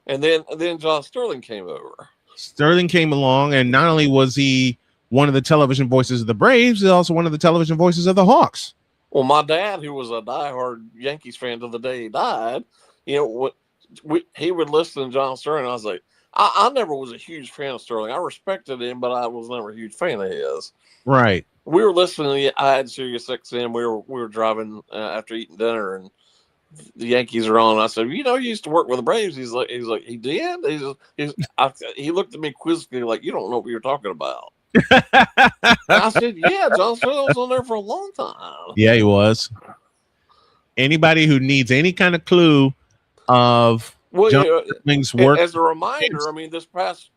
And then John Sterling came over.
Sterling came along, and not only was he one of the television voices of the Braves, he's also one of the television voices of the Hawks.
Well, my dad, who was a diehard Yankees fan to the day he died, he would listen to John Sterling. And I was like, I never was a huge fan of Sterling. I respected him, but I was never a huge fan of his.
Right.
We were listening. I had Sirius XM. We were driving after eating dinner, and the Yankees are on. I said, he used to work with the Braves. He's like, he did. He looked at me quizzically, like, you don't know what you're talking about. I said, yeah, John Sterling was on there for a long time.
Yeah, he was. Anybody who needs any kind of clue of John Sterling's work,
as a reminder, this past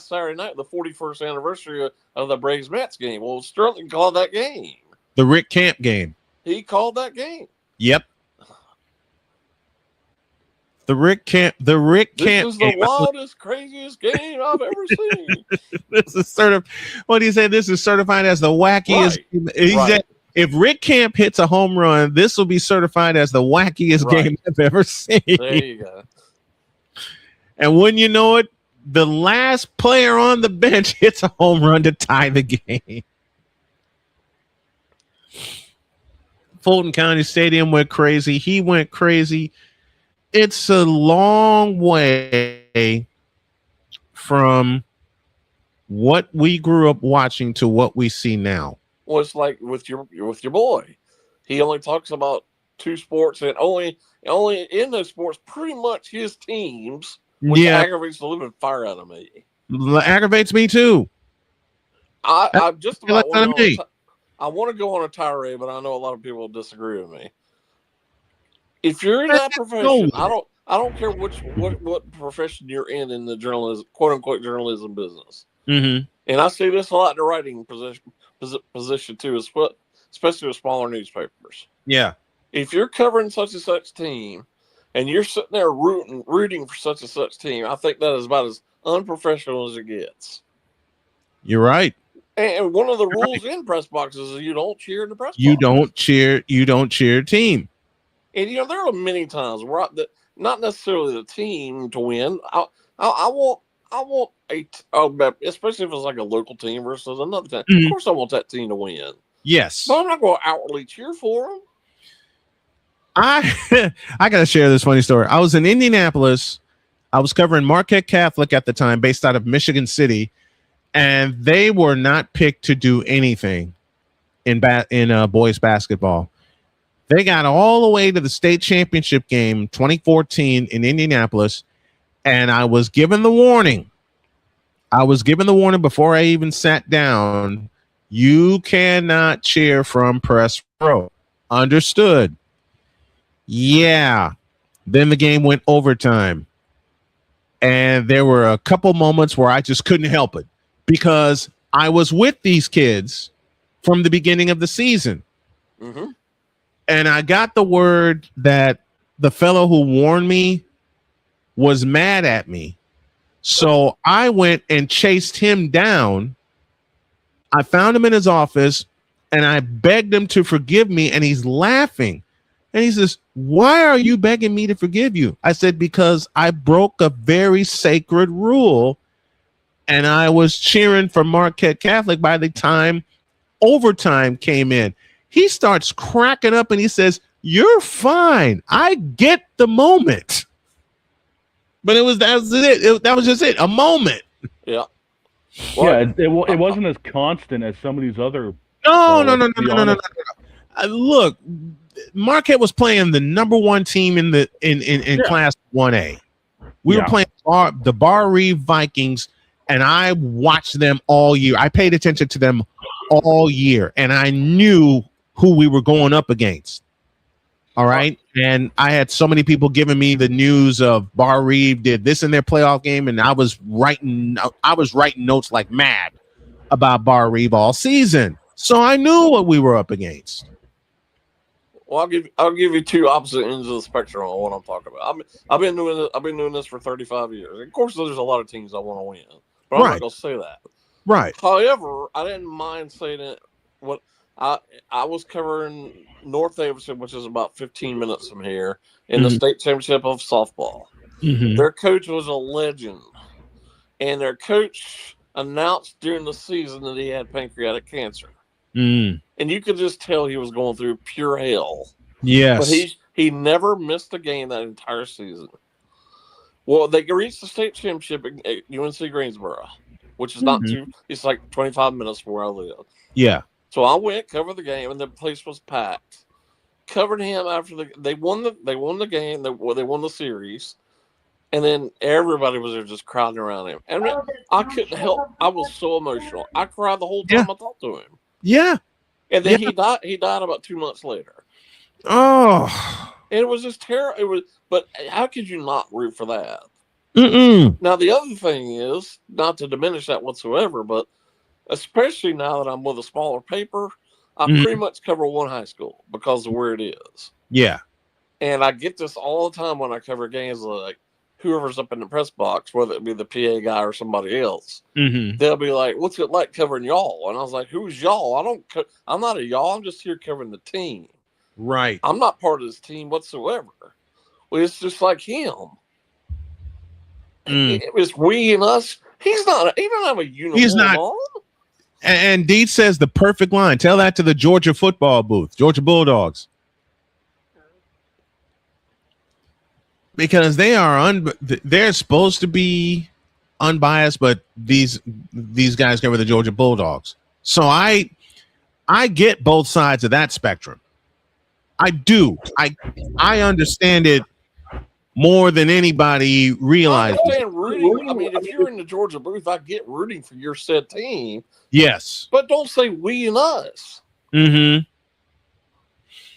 Saturday night, the 41st anniversary of the Braves Mets game. Well, Sterling called that game.
The Rick Camp game.
He called that game.
Yep. The Rick Camp.
This is the wildest, craziest game I've ever seen.
This is what do you say? This is certified as the wackiest. Right. If Rick Camp hits a home run, this will be certified as the wackiest game I've ever seen.
There you go.
And when you know it, the last player on the bench hits a home run to tie the game. Fulton County Stadium went crazy. He went crazy. It's a long way from what we grew up watching to what we see now.
Well, it's like with your boy. he only talks about 2 sports, and only in those sports, pretty much his teams, which aggravates the living fire out of me.
Aggravates me too.
I just about want to I want to go on a tirade, but I know a lot of people will disagree with me. If you're in that profession, I don't care what profession you're in the journalism, quote unquote journalism business.
Mm-hmm.
And I see this a lot in the writing position too, especially with smaller newspapers.
Yeah.
If you're covering such and such team, and you're sitting there rooting for such and such team, I think that is about as unprofessional as it gets.
You're right.
And one of the rules in press boxes is you don't cheer in the press box.
You don't cheer team.
And there are many times where not necessarily the team to win. I want especially if it's like a local team versus another team.
Mm-hmm.
Of course, I want that team to win.
Yes,
but I'm not going to outwardly cheer for them.
I got to share this funny story. I was in Indianapolis. I was covering Marquette Catholic at the time, based out of Michigan City, and they were not picked to do anything in boys basketball. They got all the way to the state championship game 2014 in Indianapolis, and I was given the warning. Before I even sat down. You cannot cheer from press row. Understood. Yeah. Then the game went overtime. And there were a couple moments where I just couldn't help it because I was with these kids from the beginning of the season.
Mm-hmm.
And I got the word that the fellow who warned me was mad at me. So I went and chased him down. I found him in his office and I begged him to forgive me. And he's laughing. And he says, "Why are you begging me to forgive you?" I said, "Because I broke a very sacred rule. And I was cheering for Marquette Catholic by the time overtime came in." He starts cracking up and he says, "You're fine. I get the moment." But that was just it. A moment.
Yeah.
Well, it wasn't as constant as some of these other.
No. Look, Marquette was playing the number 1 team in Class 1A. We were playing the Bar Reeve Vikings, and I watched them all year. I paid attention to them all year, and I knew who we were going up against. All right. And I had so many people giving me the news of Bar Reeve did this in their playoff game. And I was writing notes like mad about Bar Reeve all season. So I knew what we were up against.
Well, I'll give you 2 opposite ends of the spectrum on what I'm talking about. I've been doing this for 35 years. Of course, there's a lot of teams I want to win, but I'm not going to say that.
Right.
However, I didn't mind saying it. What I was covering North Davidson, which is about 15 minutes from here, in the state championship of softball.
Mm-hmm.
Their coach was a legend, and their coach announced during the season that he had pancreatic cancer.
Mm.
And you could just tell he was going through pure hell.
Yes.
But he never missed a game that entire season. Well, they reached the state championship at UNC Greensboro, which is not too, it's like 25 minutes from where I live.
Yeah.
So I went, covered the game, and the place was packed. Covered him after they won the game, they won the series. And then everybody was there just crowding around him. And I couldn't help. I was so emotional. I cried the whole time I talked to him.
Yeah.
And then he died about 2 months later.
Oh.
And it was just terrible. But how could you not root for that?
Mm-mm.
Now, the other thing is, not to diminish that whatsoever, but especially now that I'm with a smaller paper, I pretty much cover one high school because of where it is.
Yeah.
And I get this all the time when I cover games, like whoever's up in the press box, whether it be the PA guy or somebody else, they'll be like, "What's it like covering y'all?" And I was like, "Who's y'all? I'm not a y'all. I'm just here covering the team.
Right.
I'm not part of this team whatsoever." Well, it's just like him. It was we and us. He don't have a uniform
He's not.
on.
And Deed says the perfect line. Tell that to the Georgia football booth, Georgia Bulldogs. Because they're supposed to be unbiased, but these guys cover the Georgia Bulldogs. So I get both sides of that spectrum. I do. I understand it more than anybody
I
realizes.
understand rooting. I mean, if you're in the Georgia booth, I get rooting for your said team.
Yes.
But don't say we and us.
Mm-hmm.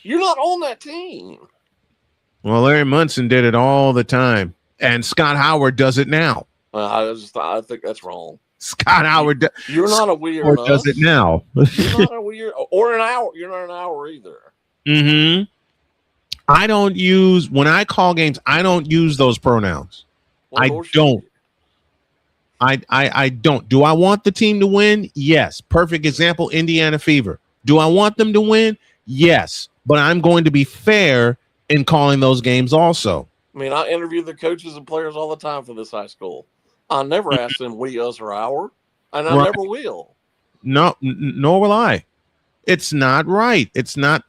You're not on that team.
Well, Larry Munson did it all the time, and Scott Howard does it now.
I think that's wrong.
Scott Howard.
You're not a we or an
does
us.
it now.
You're not a we or an hour. You're not an hour either.
Mm-hmm. I don't use, when I call games, I don't use those pronouns.
Well,
I don't. I don't. Do I want the team to win? Yes. Perfect example, Indiana Fever. Do I want them to win? Yes. But I'm going to be fair in calling those games also.
I mean, I interview the coaches and players all the time for this high school. I never ask them we, us, or our, and I never will.
No, nor will I. It's not right. It's not.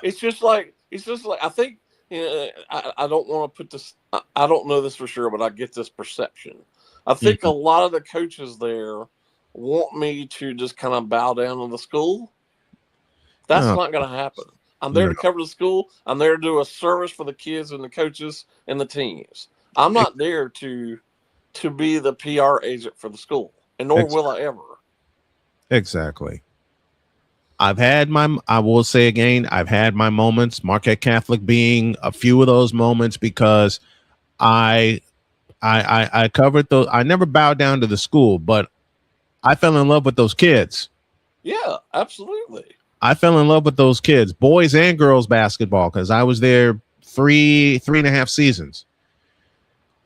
It's just like I think, I don't want to put this. I don't know this for sure, but I get this perception. I think a lot of the coaches there want me to just kind of bow down to the school. That's not going to happen. I'm there to cover the school. I'm there to do a service for the kids and the coaches and the teams. I'm not there to be the PR agent for the school, and nor will I ever.
Exactly. I will say again, I've had my moments, Marquette Catholic being a few of those moments, because I covered those. I never bowed down to the school, but I fell in love with those kids.
Yeah, absolutely.
I fell in love with those kids, boys and girls basketball, because I was there three and a half seasons.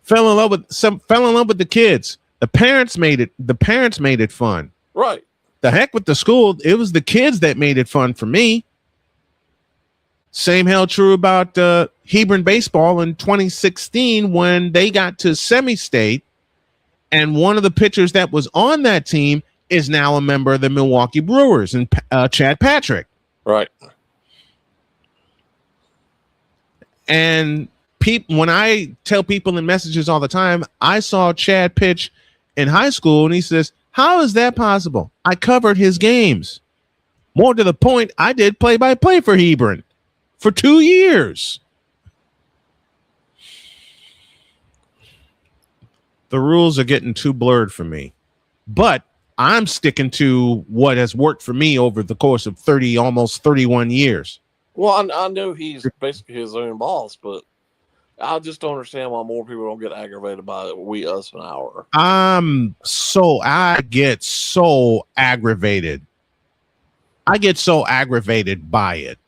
Fell in love with the kids. The parents made it fun.
Right.
The heck with the school. It was the kids that made it fun for me. Same held true about Hebron baseball in 2016 when they got to semi-state, and one of the pitchers that was on that team is now a member of the Milwaukee Brewers, and Chad Patrick.
Right.
And when I tell people in messages all the time, I saw Chad pitch in high school, and he says, how is that possible? I covered his games. More to the point, I did play-by-play for Hebron for 2 years. The rules are getting too blurred for me, but I'm sticking to what has worked for me over the course of almost 31 years.
Well, I know he's basically his own boss, but I just don't understand why more people don't get aggravated by it. We, us, and our.
I get so aggravated. I get so aggravated by it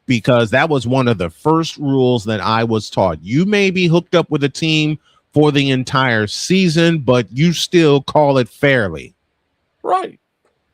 because that was one of the first rules that I was taught. You may be hooked up with a team for the entire season, but you still call it fairly.
Right.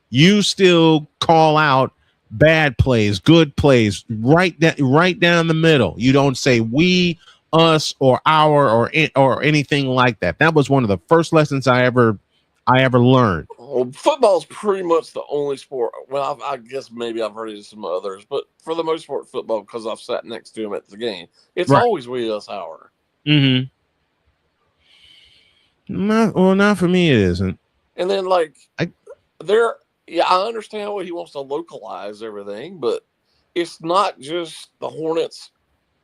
You still call out bad plays, good plays, right down the middle. You don't say we, us, or our, or anything like that. That was one of the first lessons I ever learned.
Well, football's pretty much the only sport. Well, I guess maybe I've heard of some others, but for the most part, football, because I've sat next to him at the game, it's always we, us, our.
Mm-hmm. Not for me. It isn't.
And then, I understand what he wants to localize everything, but it's not just the Hornets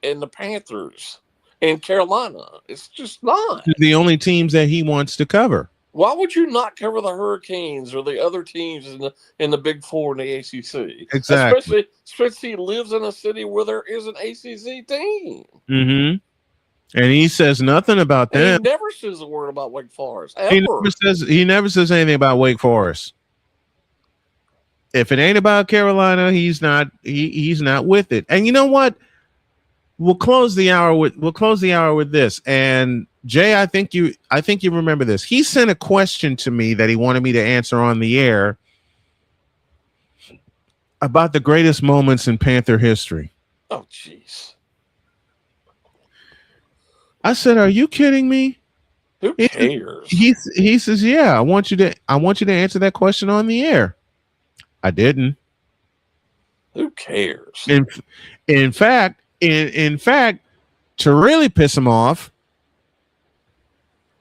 and the Panthers and Carolina. It's just not.
The only teams that he wants to cover.
Why would you not cover the Hurricanes or the other teams in the Big Four in the ACC?
Exactly.
Especially he lives in a city where there is an ACC team.
Mm-hmm. And he says nothing about that.
He never says a word about Wake Forest. Ever.
He never says anything about Wake Forest. If it ain't about Carolina, he's not with it. And you know what? We'll close the hour with this. And Jay, I think you remember this. He sent a question to me that he wanted me to answer on the air about the greatest moments in Panther history.
Oh, jeez.
I said, "Are you kidding me?"
Who cares?
He says, "Yeah, I want you to answer that question on the air." I didn't.
Who cares?
In fact, to really piss him off,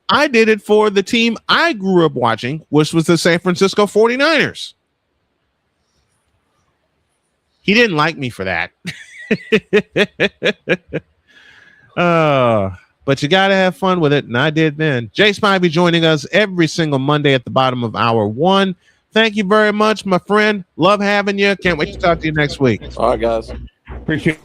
I did it for the team I grew up watching, which was the San Francisco 49ers. He didn't like me for that. But you got to have fun with it. And I did then. Jay Spivey joining us every single Monday at the bottom of hour 1. Thank you very much, my friend. Love having you. Can't wait to talk to you next week.
All right, guys.
Appreciate it.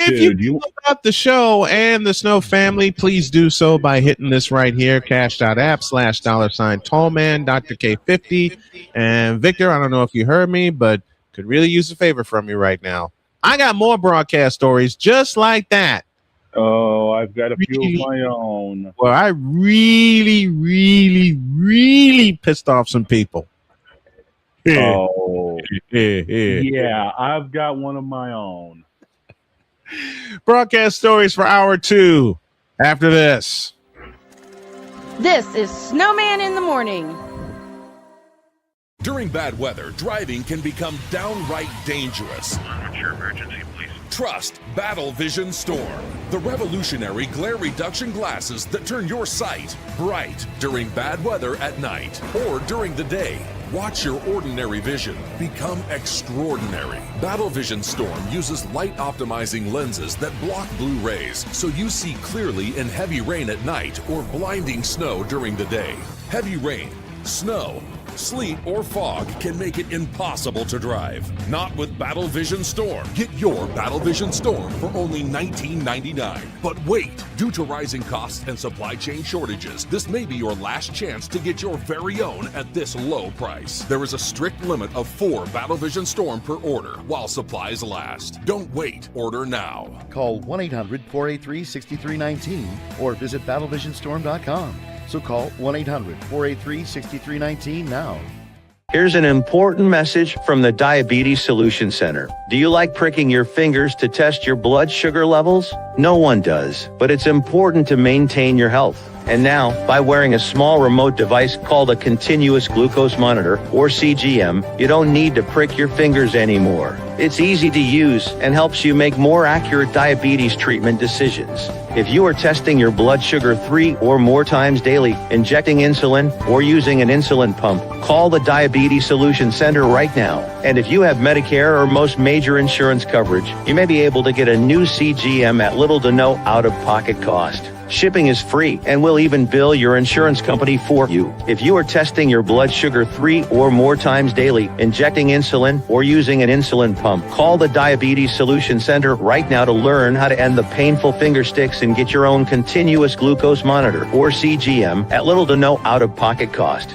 If you know about the show and the Snow family, please do so by hitting this right here, cash.app/$ Tallman, Dr. K50. And Victor, I don't know if you heard me, but could really use a favor from you right now. I got more broadcast stories just like that.
Oh, I've got a few of my own.
Well, I really pissed off some people.
Oh, yeah, I've got one of my own.
Broadcast stories for hour 2 after this.
This is Snowman in the morning.
During bad weather, driving can become downright dangerous.
What's your emergency, please?
Trust Battle Vision Storm, the revolutionary glare reduction glasses that turn your sight bright during bad weather at night or during the day. Watch your ordinary vision become extraordinary. Battle Vision Storm uses light optimizing lenses that block blue rays so you see clearly in heavy rain at night or blinding snow during the day. Heavy rain, snow, sleet, or fog can make it impossible to drive. Not with Battle Vision Storm. Get your Battle Vision Storm for only $19.99. But wait, due to rising costs and supply chain shortages, this may be your last chance to get your very own at this low price. There is a strict limit of 4 Battle Vision Storm per order while supplies last. Don't wait, order now.
Call 1-800-483-6319 or visit battlevisionstorm.com. So call 1-800-483-6319 now.
Here's an important message from the Diabetes Solution Center. Do you like pricking your fingers to test your blood sugar levels? No one does, but it's important to maintain your health. And now, by wearing a small remote device called a continuous glucose monitor, or CGM, you don't need to prick your fingers anymore. It's easy to use and helps you make more accurate diabetes treatment decisions. If you are testing your blood sugar 3 or more times daily, injecting insulin, or using an insulin pump, call the Diabetes Solution Center right now. And if you have Medicare or most major insurance coverage, you may be able to get a new CGM at little to no out-of-pocket cost. Shipping is free, and we'll even bill your insurance company for you. If you are testing your blood sugar 3 or more times daily, injecting insulin, or using an insulin pump, call the Diabetes Solution Center right now to learn how to end the painful finger sticks and get your own continuous glucose monitor, or CGM, at little to no out-of-pocket cost.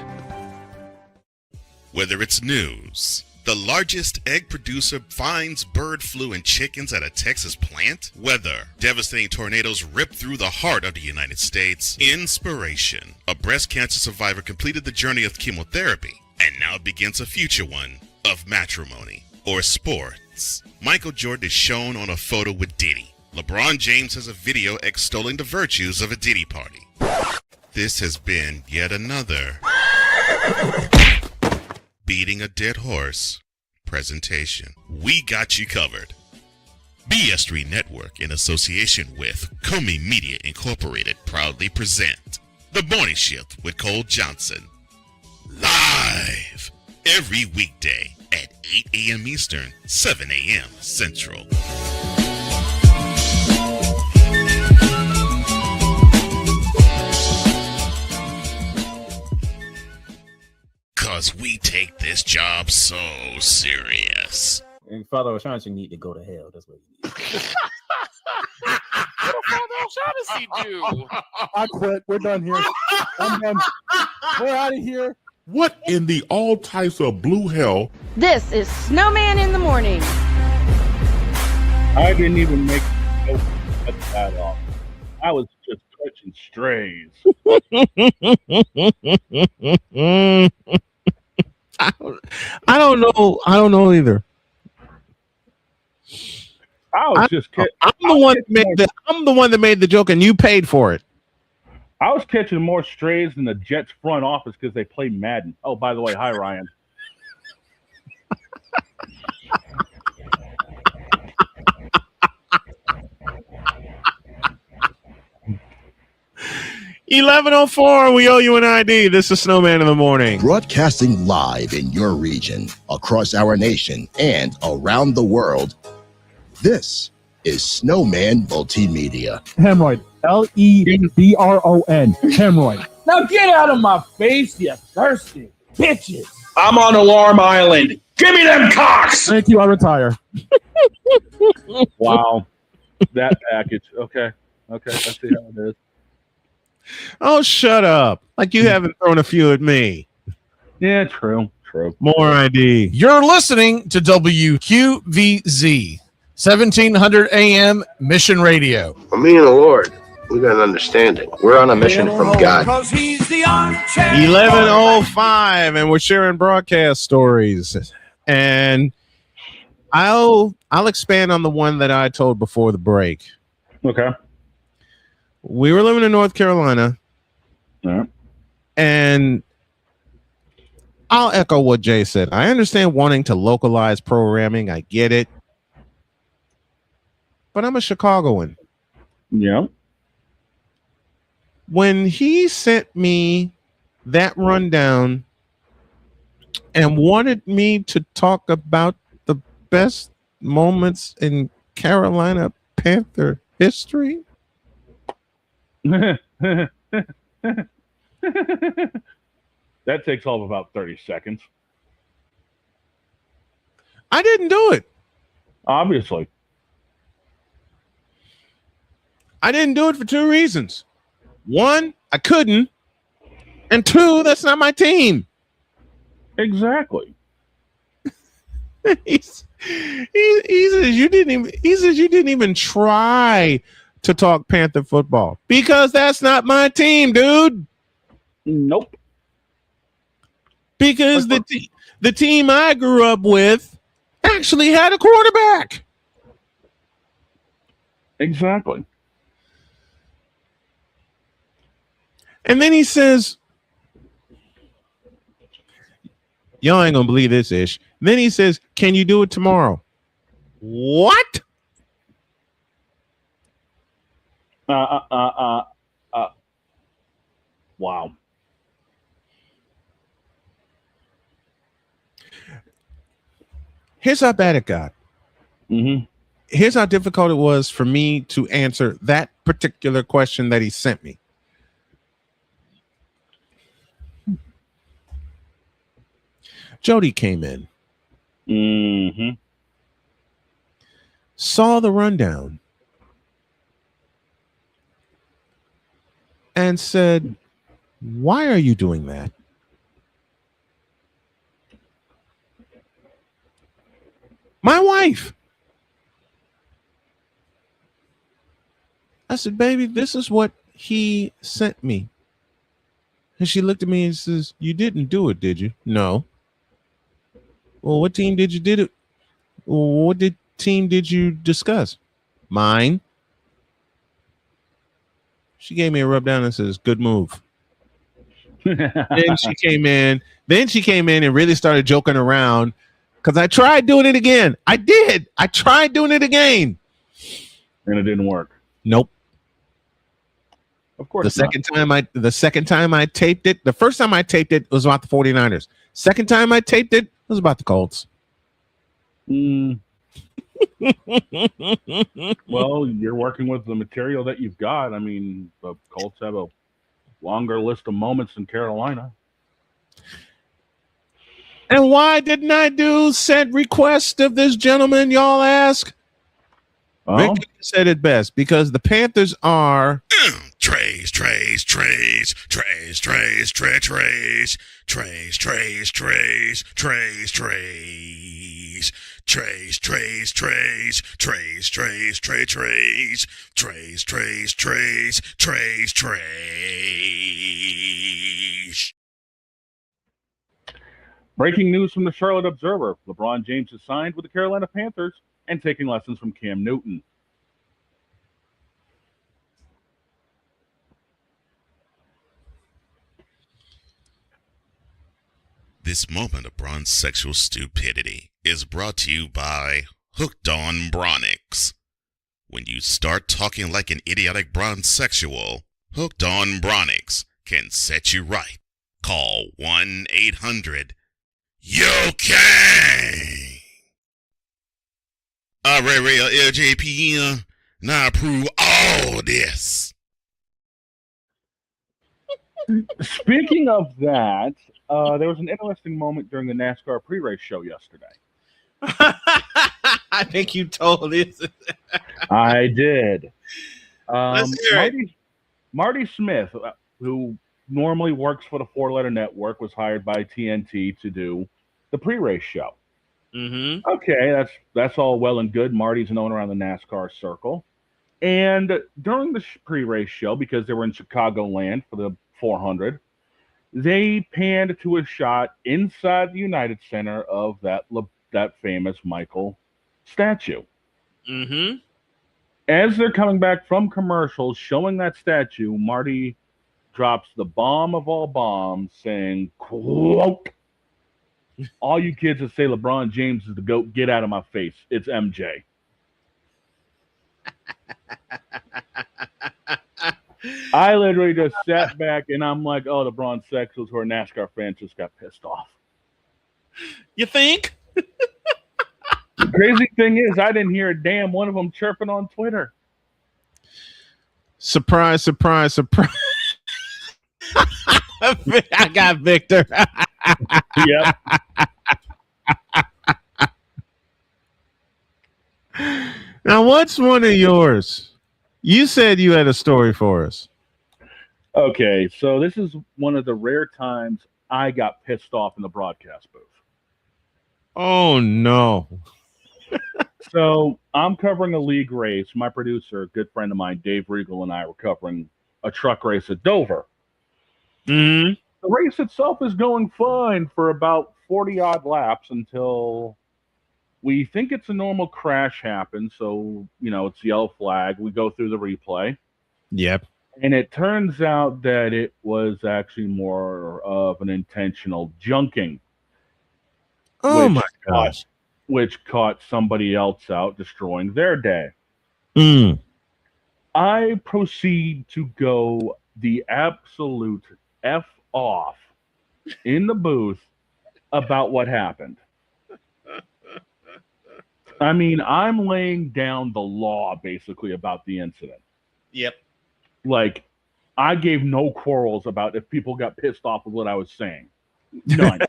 Whether it's news, the largest egg producer finds bird flu in chickens at a Texas plant, weather, devastating tornadoes rip through the heart of the United States, inspiration, a breast cancer survivor completed the journey of chemotherapy and now begins a future one of matrimony, or sports. Michael Jordan is shown on a photo with Diddy. LeBron James has a video extolling the virtues of a Diddy party. This has been yet another beating a dead horse presentation. We got you covered. BS3 Network, in association with Comey Media Incorporated, proudly present The Morning Shift with Cole Johnson, live every weekday at 8 a.m. Eastern, 7 a.m. Central. Because we take this job so serious.
And Father O'Shaughnessy need to go to hell. That's what he needs.
What did Father O'Shaughnessy do?
I quit. We're done here. I'm done. We're out of here.
What in the all types of blue hell?
This is Snowman in the morning.
I didn't even make that off. I was just touching strays.
I don't know. I don't know either.
I'm
the one that made the joke, and you paid for it.
I was catching more strays than the Jets front office because they play Madden. Oh, by the way, hi, Ryan.
$11:04. We owe you an ID. This is Snowman in the morning.
Broadcasting live in your region, across our nation, and around the world. This is Snowman Multimedia.
Hemorrhoid. Lebron. Hemorrhoid.
Now get out of my face, you thirsty bitches.
I'm on Alarm Island. Give me them cocks.
Thank you. I retire.
Wow. That package. Okay. I see how it is.
Oh, shut up. Like you haven't thrown a few at me.
Yeah, true.
More ID.
You're listening to WQVZ, 1700 AM Mission Radio.
Well, me and the Lord, we got an understanding. We're on a mission from God.
11:05, and we're sharing broadcast stories. And I'll expand on the one that I told before the break.
Okay.
We were living in North Carolina, and I'll echo what Jay said. I understand wanting to localize programming. I get it. But I'm a Chicagoan.
Yeah.
When he sent me that rundown and wanted me to talk about the best moments in Carolina Panther history,
that takes all of about 30 seconds.
I didn't do it.
Obviously.
I didn't do it for two reasons. One, I couldn't. And two, that's not my team.
Exactly.
he says you didn't even try to talk Panther football because that's not my team, dude.
Nope.
Because the team I grew up with actually had a quarterback.
Exactly.
And then he says, y'all ain't gonna believe this, Ish. Then he says, can you do it tomorrow? What?
Wow.
Here's how bad it got.
Mm-hmm.
Here's how difficult it was for me to answer that particular question that he sent me. Jody came in.
Mm-hmm.
Saw the rundown. And said, why are you doing that? My wife. I said, baby, this is what he sent me. And she looked at me and says, you didn't do it, did you? No. Well, what team did you did it? What team did you discuss? Mine. She gave me a rub down and says, good move. Then she came in and really started joking around because I tried doing it again. I did. I tried doing it again.
And it didn't work.
Nope.
Of course.
The second time I taped it, the first time I taped it was about the 49ers. Second time I taped it was about the Colts.
Well, you're working with the material that you've got. I mean, the Colts have a longer list of moments than Carolina.
And why didn't I do send request of this gentleman, y'all ask?
Oh.
Rick said it best, because the Panthers are
Trays.
Breaking news from the Charlotte Observer. LeBron James has signed with the Carolina Panthers and taking lessons from Cam Newton.
This moment of bronze sexual stupidity is brought to you by Hooked on Bronix. When you start talking like an idiotic bronze sexual, Hooked on Bronix can set you right. Call 1-800-YOKAY. Real LJPN, now approve all this.
Speaking of that, there was an interesting moment during the NASCAR pre-race show yesterday.
I think you told it.
I did.
Let's hear it.
Marty Smith, who normally works for the four-letter network, was hired by TNT to do the pre-race show.
Mm-hmm.
Okay, that's all well and good. Marty's known around the NASCAR circle. And during the pre-race show, because they were in Chicagoland for the 400, they panned to a shot inside the United Center of that famous Michael statue.
Mm-hmm.
As they're coming back from commercials showing that statue, Marty drops the bomb of all bombs, saying, quote, "All you kids that say LeBron James is the GOAT, get out of my face. It's MJ." I literally just sat back and I'm like, oh, the bronze sexuals who are NASCAR fans just got pissed off.
You think?
The crazy thing is, I didn't hear a damn one of them chirping on Twitter.
Surprise, surprise, surprise. I got Victor.
Yep.
Now, what's one of yours? You said you had a story for us.
Okay, so this is one of the rare times I got pissed off in the broadcast booth.
Oh, no.
So I'm covering a league race. My producer, a good friend of mine, Dave Regal, and I were covering a truck race at Dover.
Mm-hmm.
The race itself is going fine for about 40-odd laps until we think it's a normal crash happen. So, it's yellow flag. We go through the replay.
Yep.
And it turns out that it was actually more of an intentional junking.
Oh, my gosh.
Which caught somebody else out, destroying their day.
Mm.
I proceed to go the absolute F off in the booth about what happened. I mean, I'm laying down the law basically about the incident.
Yep.
Like, I gave no quarrels about if people got pissed off with what I was saying. None.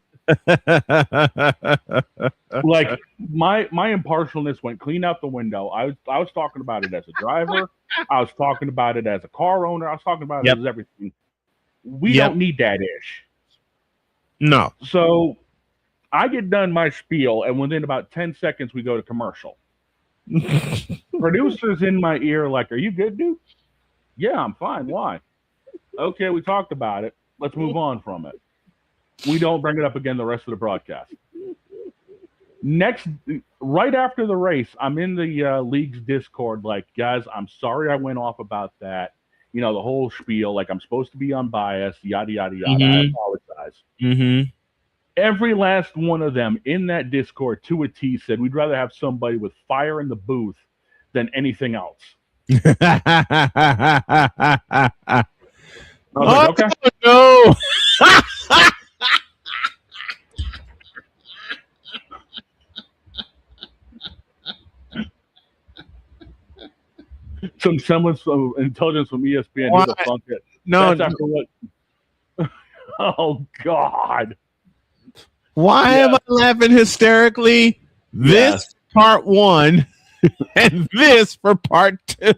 Like, my impartialness went clean out the window. I was talking about it as a driver. I was talking about it as a car owner. I was talking about it as everything. We don't need that ish.
No.
So I get done my spiel, and within about 10 seconds, we go to commercial. Producers in my ear like, "Are you good, dude?" "Yeah, I'm fine. Why?" "Okay, we talked about it. Let's move on from it." We don't bring it up again the rest of the broadcast. Right after the race, I'm in the league's Discord like, "Guys, I'm sorry I went off about that. The whole spiel, like I'm supposed to be unbiased, yada, yada, yada.
Mm-hmm.
I apologize."
Mm-hmm.
Every last one of them in that Discord to a T said, "We'd rather have somebody with fire in the booth than anything else." I was like, okay.
No.
Some semblance of intelligence from ESPN. Who the fuck it?
No.
That's after what? Oh, God.
Why am I laughing hysterically? This part one and this for part two.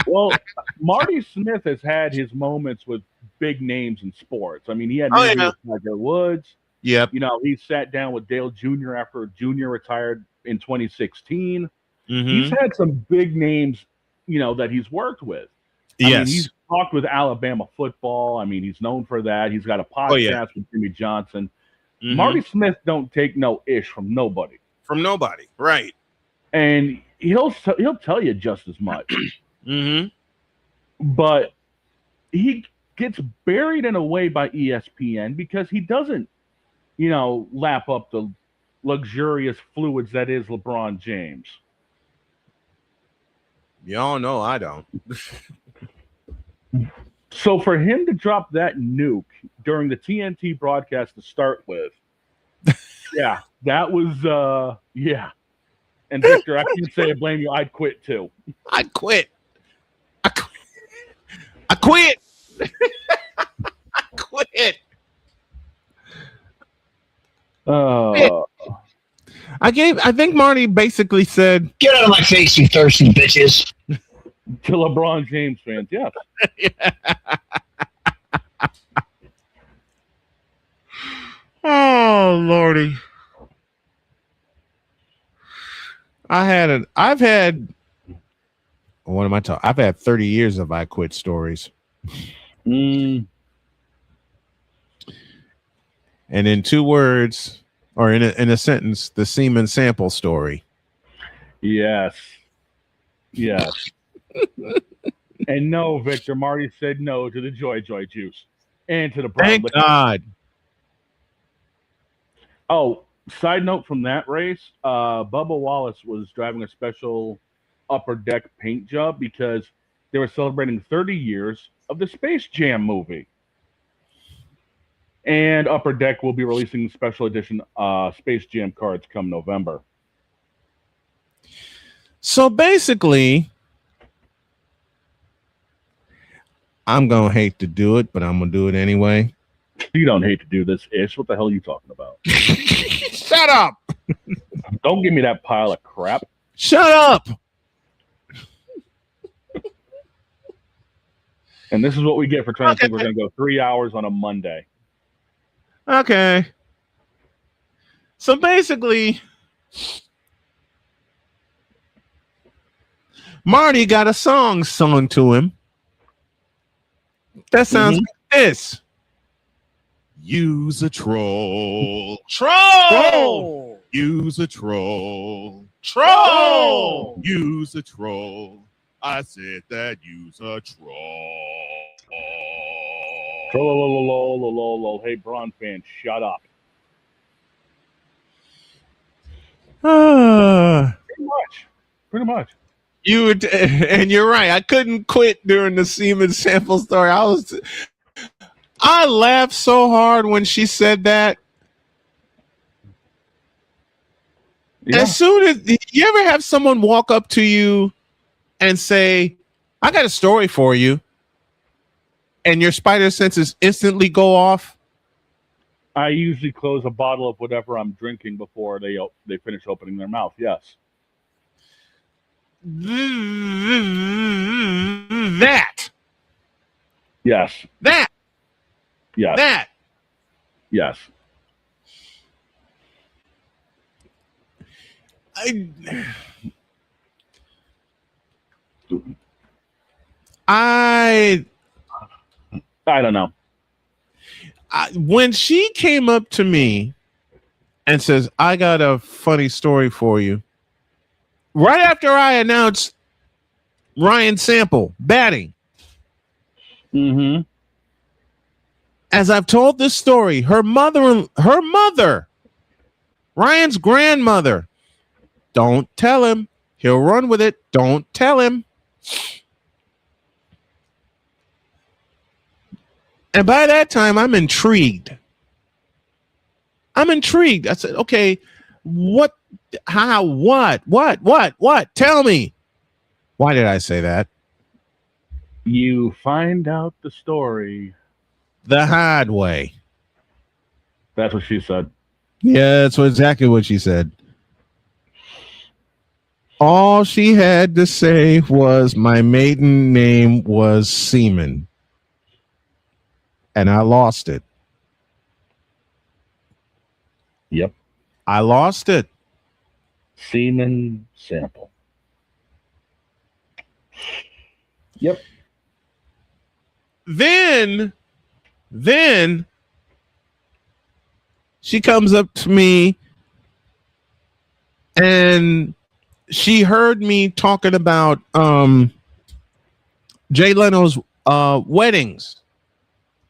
Well, Marty Smith has had his moments with big names in sports. I mean, he had an interview with Tiger Woods.
Yep.
He sat down with Dale Jr. after Jr. retired in 2016.
Mm-hmm.
He's had some big names, that he's worked with. I mean, he's talked with Alabama football. I mean, he's known for that. He's got a podcast with Jimmy Johnson. Mm-hmm. Marty Smith don't take no ish from nobody.
From nobody, right?
And he'll tell you just as much.
Mm-hmm.
But he gets buried in a way by ESPN because he doesn't lap up the luxurious fluids that is LeBron James.
Y'all know I don't.
So for him to drop that nuke during the TNT broadcast to start with, yeah, that was yeah. And Victor, I can say I blame you. I'd quit too.
I'd quit. I quit. I quit. I think Marty basically said,
"Get out of my face, you thirsty bitches."
To LeBron James fans, yes.
Oh Lordy. I've had 30 years of I quit stories. And in 2 words, or in a sentence, the semen sample story.
Yes. And no, Victor, Marty said no to the Joy juice and to the brown.
Thank God.
Oh, side note from that race, Bubba Wallace was driving a special upper deck paint job because they were celebrating 30 years of the Space Jam movie. And Upper Deck will be releasing special edition Space Jam cards come November.
So basically, I'm going to hate to do it, but I'm going to do it anyway.
You don't hate to do this, Ish. What the hell are you talking about?
Shut up.
Don't give me that pile of crap.
Shut up.
And this is what we get for trying to think we're going to go 3 hours on a Monday.
Okay. So basically, Marty got a song sung to him. That sounds like this.
Use a troll.
Troll.
Use a troll.
Troll.
Use a troll. I said that use a troll.
Troll. Hey, Braun fans, shut up. Pretty much.
You would, and you're right. I couldn't quit during the semen sample story. I laughed so hard when she said that. Yeah. As soon as you ever have someone walk up to you and say, "I got a story for you," and your spider senses instantly go off.
I usually close a bottle of whatever I'm drinking before they finish opening their mouth. Yes.
That.
Yes.
That.
Yes.
That.
Yes.
I
don't know.
When she came up to me and says, "I got a funny story for you," right after I announced Ryan Sample batting.
Mm-hmm.
As I've told this story, her mother, Ryan's grandmother, don't tell him. He'll run with it. Don't tell him. And by that time, I'm intrigued. I said, okay, what, how, what? Tell me. Why did I say that?
You find out the story
the hard way.
That's what she said.
Yeah, that's exactly what she said. All she had to say was my maiden name was Seaman. And I lost it.
Yep.
I lost it.
Seaman Sample. Yep.
Then she comes up to me and she heard me talking about Jay Leno's weddings.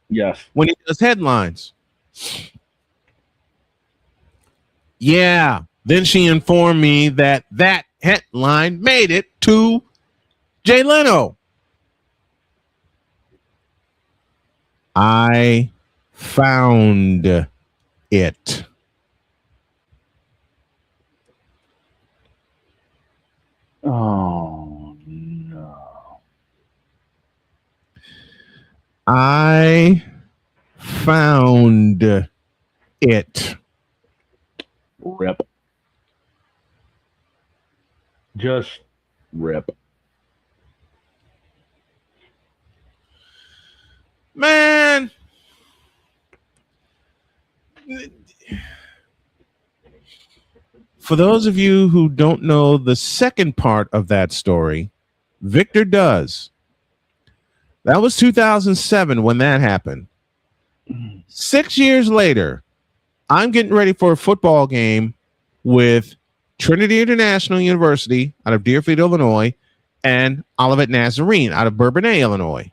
Yes.
When he does headlines. Yeah. Then she informed me that that headline made it to Jay Leno. I found it.
Oh, no.
I found it.
Rip. Just rip.
Man. For those of you who don't know the second part of that story, Victor does. That was 2007 when that happened. 6 years later, I'm getting ready for a football game with Trinity International University out of Deerfield, Illinois, and Olivet Nazarene out of Bourbonnais, Illinois.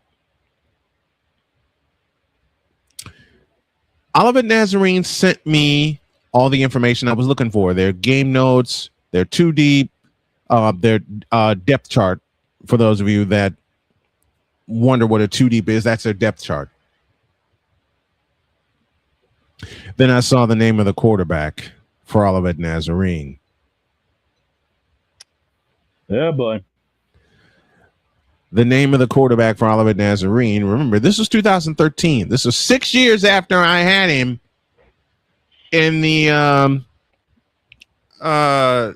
Olivet Nazarene sent me all the information I was looking for. Their game notes, their 2D, their depth chart. For those of you that wonder what a 2D is, that's their depth chart. Then I saw the name of the quarterback for Olivet Nazarene.
Yeah, boy.
The name of the quarterback for Olivet Nazarene. Remember, this was 2013. This was 6 years after I had him in the I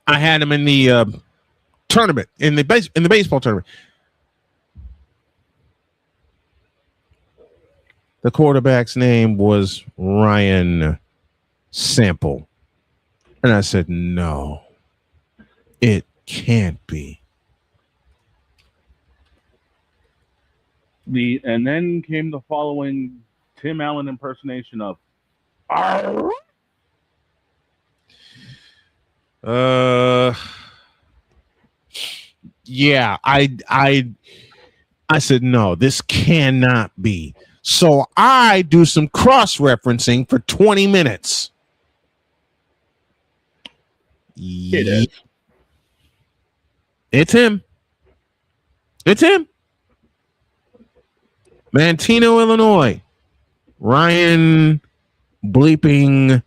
had him in the tournament, in the baseball tournament. The quarterback's name was Ryan Sample. And I said, no, it can't be.
And then came the following Tim Allen impersonation of "Arr!"
Yeah, I said, no, this cannot be. So I do some cross-referencing for 20 minutes.
It is.
It's him. It's him. Mantino, Illinois. Ryan bleeping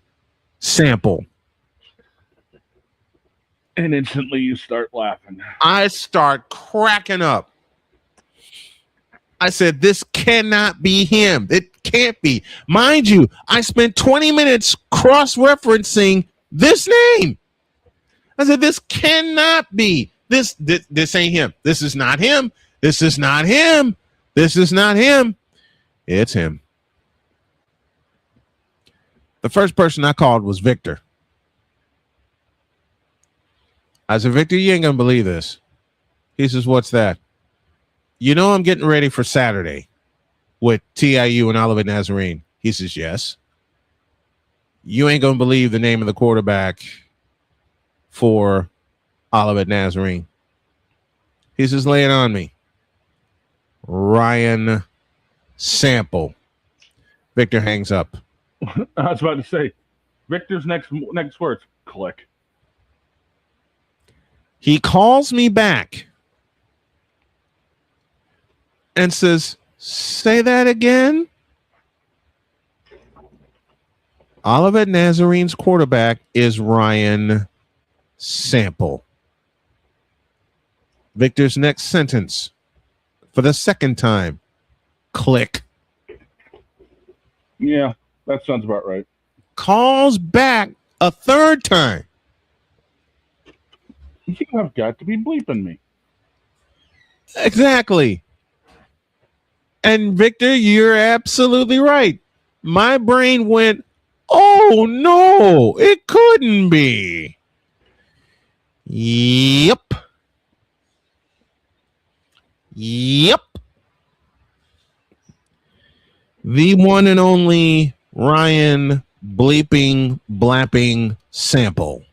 Sample.
And instantly you start laughing.
I start cracking up. I said, this cannot be him. It can't be. Mind you, I spent 20 minutes cross-referencing this name. I said, this cannot be. This ain't him. This is not him. This is not him. This is not him. It's him. The first person I called was Victor. I said, Victor, you ain't going to believe this. He says, what's that? You know, I'm getting ready for Saturday with TIU and Olivet Nazarene. He says, yes. You ain't going to believe the name of the quarterback for Olivet Nazarene. He says, lay it on me. Ryan Sample. Victor hangs up.
I was about to say, Victor's next words, click.
He calls me back and says, say that again. Olivet Nazarene's quarterback is Ryan Sample. Victor's next sentence for the second time. Click.
Yeah, that sounds about right.
Calls back a third time.
You have got to be bleeping me.
Exactly. And Victor, you're absolutely right. My brain went, oh no, it couldn't be. Yep. The one and only Ryan bleeping, blapping Sample.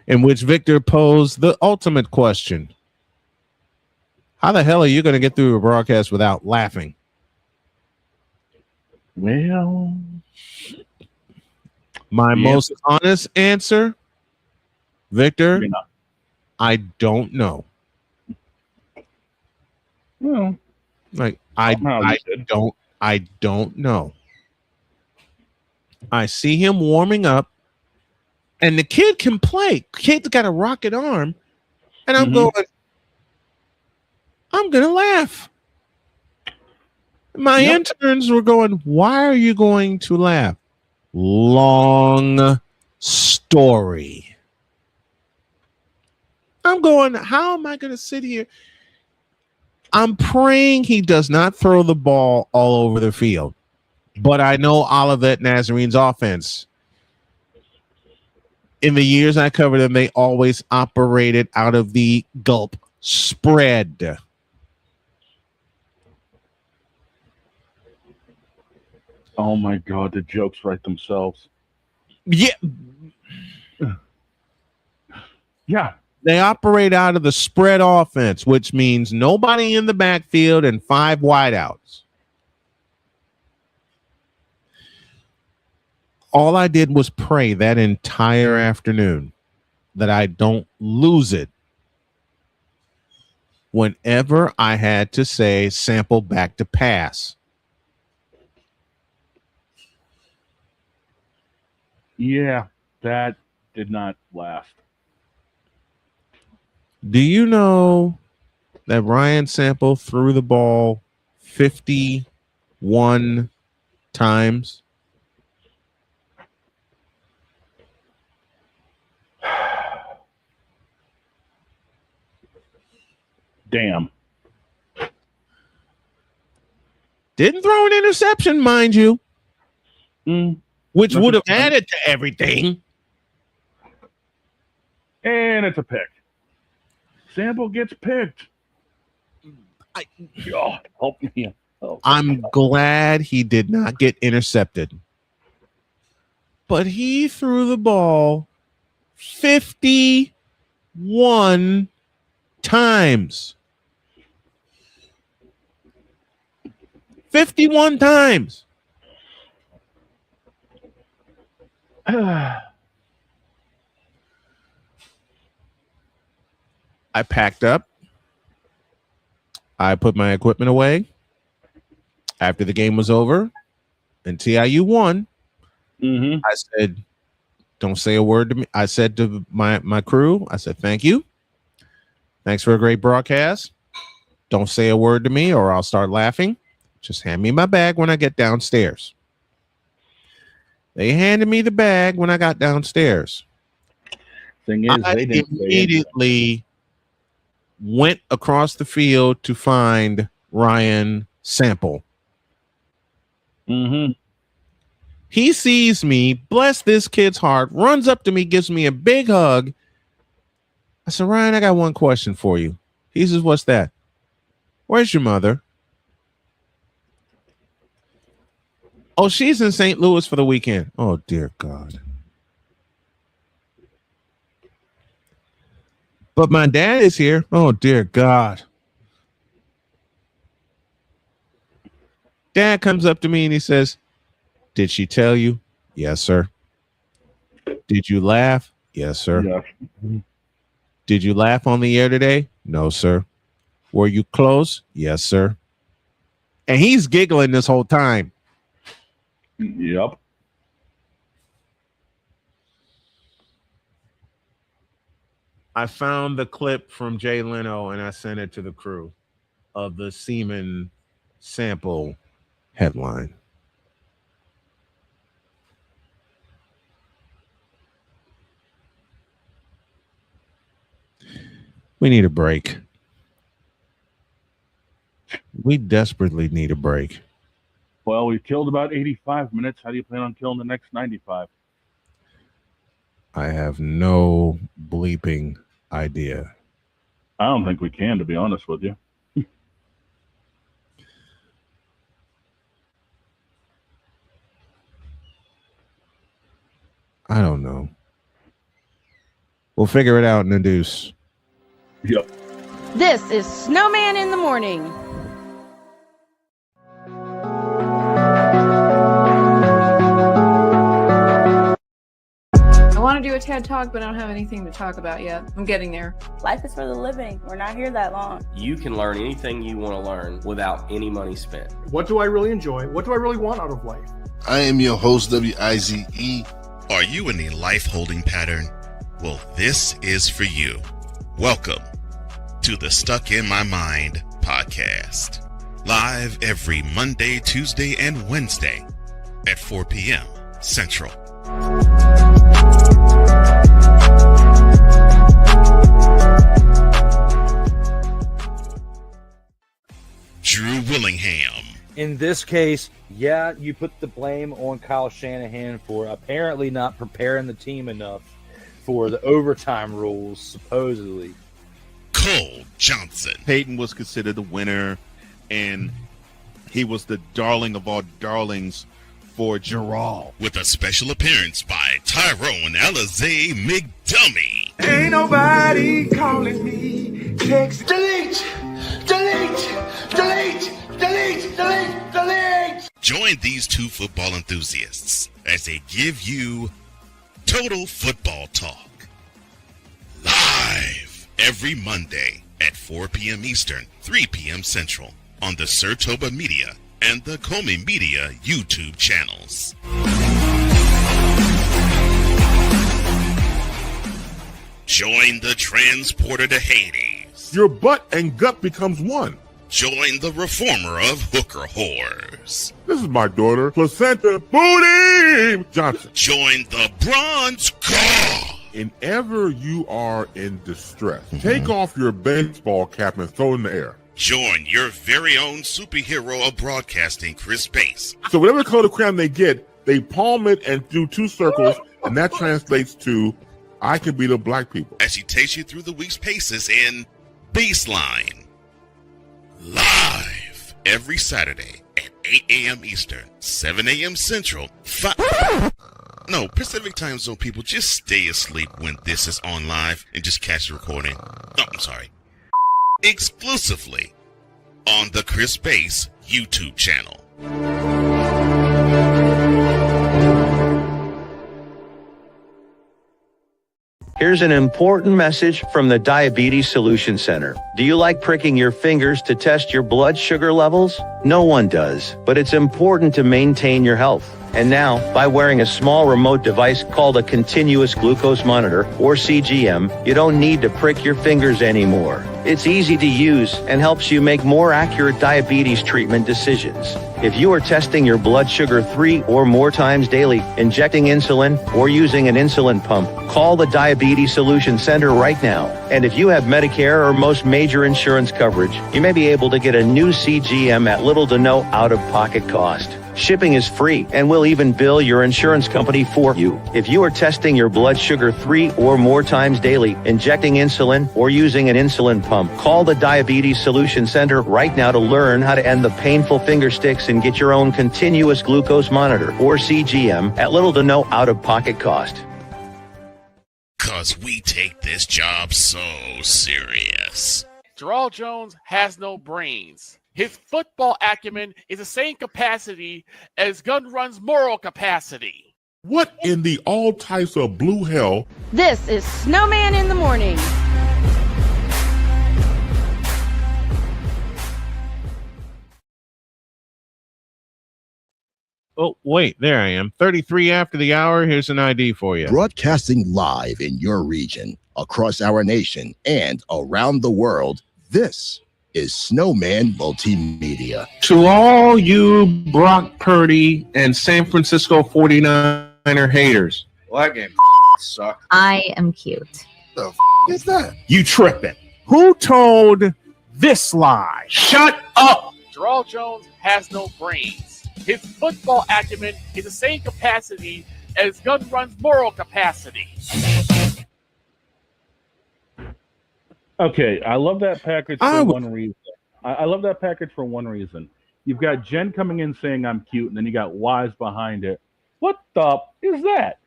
In which Victor posed the ultimate question. How the hell are you going to get through a broadcast without laughing?
Well,
my
the
most
answer-
honest answer, Victor,
You're not.
I don't know.
Well,
Like
somehow you did.
I don't know. I see him warming up, and the kid can play. Kid's got a rocket arm, and I'm going, I'm gonna laugh. My interns were going, why are you going to laugh? Long story. I'm going, how am I going to sit here? I'm praying he does not throw the ball all over the field. But I know Olivet Nazarene's offense. In the years I covered them, they always operated out of the gulp spread.
Oh my God, the jokes write themselves.
Yeah.
Yeah.
They operate out of the spread offense, which means nobody in the backfield and 5 wideouts. All I did was pray that entire afternoon that I don't lose it whenever I had to say sample back to pass.
Yeah, that did not last.
Do you know that Ryan Sample threw the ball 51 times?
Damn.
Didn't throw an interception, mind you, which
That's
would have
fine.
added to everything.
And it's a pick. Sample gets picked. Oh, help me. Oh.
I'm glad he did not get intercepted. But he threw the ball 51 times. 51 times. I packed up. I put my equipment away. After the game was over and TIU won, I said, don't say a word to me. I said to my crew, I said, thank you. Thanks for a great broadcast. Don't say a word to me or I'll start laughing. Just hand me my bag when I get downstairs. They handed me the bag when I got downstairs.
Thing is,
I
they didn't
immediately went across the field to find Ryan Sample. He sees me, bless this kid's heart, runs up to me, gives me a big hug. I said, Ryan, I got one question for you. He says, what's that? Where's your mother? Oh, she's in St. Louis for the weekend. Oh, dear God. But my dad is here. Oh, dear God. Dad comes up to me and he says, did she tell you? Yes, sir. Did you laugh? Yes, sir.
Yes.
Did you laugh on the air today? No, sir. Were you close? Yes, sir. And he's giggling this whole time.
Yep.
I found the clip from Jay Leno and I sent it to the crew of the Seaman Sample headline. We need a break. We desperately need a break.
Well, we killed about 85 minutes. How do you plan on killing the next 95?
I have no bleeping idea.
I don't think we can, to be honest with you.
I don't know. We'll figure it out in the deuce.
Yep.
This is Snowman in the Morning.
a TED Talk, but I don't have anything to talk about yet. I'm getting there.
Life is for the living. We're not here that long.
You can learn anything you want to learn without any money spent.
What do I really enjoy? What do I really want out of life?
I am your host, WIZE. Are you in a life-holding pattern? Well, this is for you. Welcome to the Stuck in My Mind podcast. Live every Monday, Tuesday, and Wednesday at 4 p.m. Central. Drew Willingham.
In this case, yeah, you put the blame on Kyle Shanahan for apparently not preparing the team enough for the overtime rules, supposedly.
Cole Johnson.
Peyton was considered the winner, and he was the darling of all darlings for Gerald.
With a special appearance by Tyrone Alizé McDummy.
Ain't nobody calling me. Text. Delete! Delete! Delete! Delete! Delete! Delete!
Join these two football enthusiasts as they give you Total Football Talk. Live every Monday at 4 p.m. Eastern, 3 p.m. Central on the Sertoba Media and the Comey Media YouTube channels. Join the transporter to Hades.
Your butt and gut becomes one.
Join the reformer of hooker whores.
This is my daughter, Placenta Booty Johnson.
Join the bronze god.
Whenever you are in distress, take off your baseball cap and throw it in the air.
Join your very own superhero of broadcasting, Chris Bass.
So whatever color crayon they get, they palm it and do two circles, and that translates to, I can beat up black people.
As he takes you through the week's paces in Baseline. Live every Saturday at 8 a.m. Eastern, 7 a.m. Central, Pacific Time Zone people, just stay asleep when this is on live and just catch the recording. Oh, I'm sorry. Exclusively on the Chris Bass YouTube channel.
Here's an important message from the Diabetes Solution Center. Do you like pricking your fingers to test your blood sugar levels? No one does, but it's important to maintain your health. And now, by wearing a small remote device called a continuous glucose monitor, or CGM, you don't need to prick your fingers anymore. It's easy to use and helps you make more accurate diabetes treatment decisions. If you are testing your blood sugar 3 or more times daily, injecting insulin, or using an insulin pump, call the Diabetes Solution Center right now. And if you have Medicare or most major insurance coverage, you may be able to get a new CGM at little to no out-of-pocket cost. Shipping is free, and we'll even bill your insurance company for you. If you are testing your blood sugar 3 or more times daily, injecting insulin, or using an insulin pump, call the Diabetes Solution Center right now to learn how to end the painful finger sticks and get your own continuous glucose monitor, or CGM, at little to no out-of-pocket cost.
'Cause we take this job so serious.
Gerald Jones has no brains. His football acumen is the same capacity as Gun Run's moral capacity.
What in the all types of blue hell?
This is Snowman in the morning.
Oh, wait, there I am. 33 after the hour. Here's an ID for you.
Broadcasting live in your region, across our nation, and around the world, this is Snowman Multimedia.
To all you Brock Purdy and San Francisco 49er haters.
Well, that game sucked.
I am cute.
The is that?
You tripping. Who told this lie?
Shut up! Gerald Jones has no brains. His football acumen is the same capacity as Gun Run's moral capacity.
Okay, I love that package for one reason. I love that package for one reason. You've got Jen coming in saying I'm cute, and then you got Wise behind it. What the is that?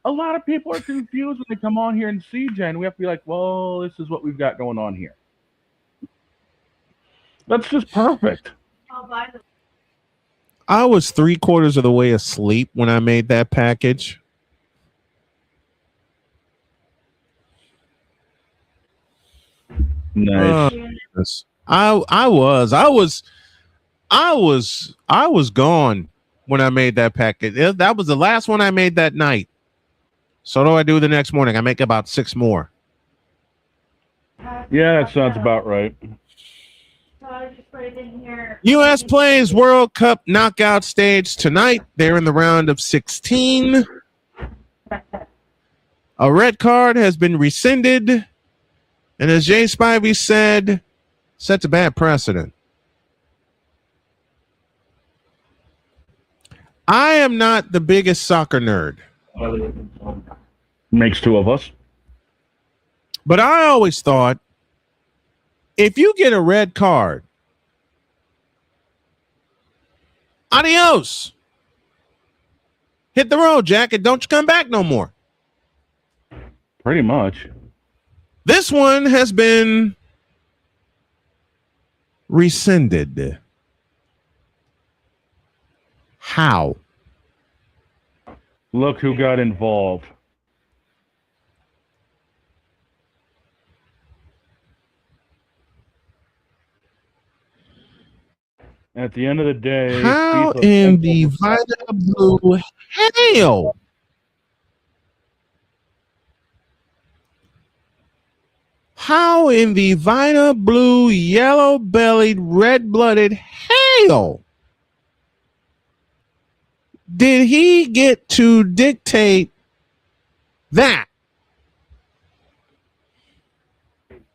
A lot of people are confused when they come on here and see Jen. We have to be like, well, this is what we've got going on here. That's just perfect.
I was 3/4 of the way asleep when I made that package.
Nice.
I was gone when I made that packet. That was the last one I made that night. So what do I do the next morning? I make about 6 more.
Yeah, that sounds about right.
U.S. plays World Cup knockout stage tonight. They're in the round of 16. A red card has been rescinded. And as Jay Spivey said, sets a bad precedent. I am not the biggest soccer nerd.
Makes 2 of us.
But I always thought if you get a red card, adios. Hit the road, Jack, and don't you come back no more.
Pretty much.
This one has been rescinded. How?
Look who got involved. At the end of the day,
how in the Vita Blue hell? How in the Vita Blue, yellow-bellied, red-blooded hell did he get to dictate that?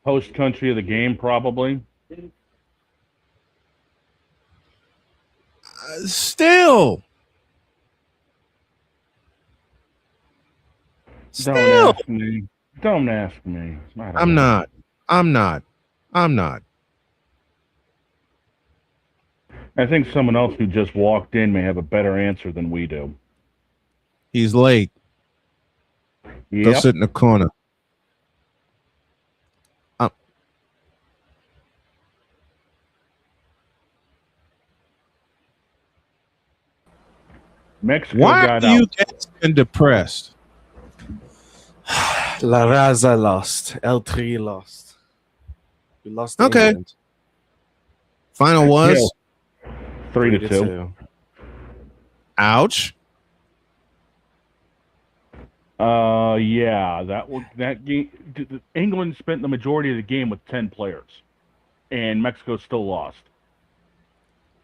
Host country of the game, probably.
Still.
Don't ask me. Don't ask me.
I'm not.
I think someone else who just walked in may have a better answer than we do.
He's late. Go
Yep.
sit in the corner.
Mexico
Why
got
are you
out.
getting depressed?
La Raza lost. L3 lost. We lost.
Okay.
England.
Final was
3-2.
Ouch.
Yeah, that game. England spent the majority of the game with 10 players, and Mexico still lost.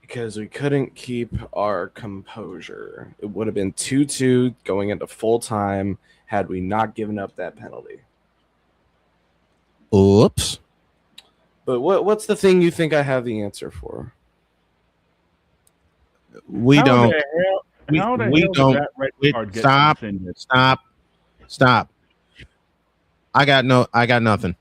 Because we couldn't keep our composure. It would have been 2-2 going into full time had we not given up that penalty.
Oops.
But what's the thing you think I have the answer for?
We
How
don't.
the hell- how the
we
hell did
don't.
that red card get
Stop.
rescinded?
Stop. I got nothing.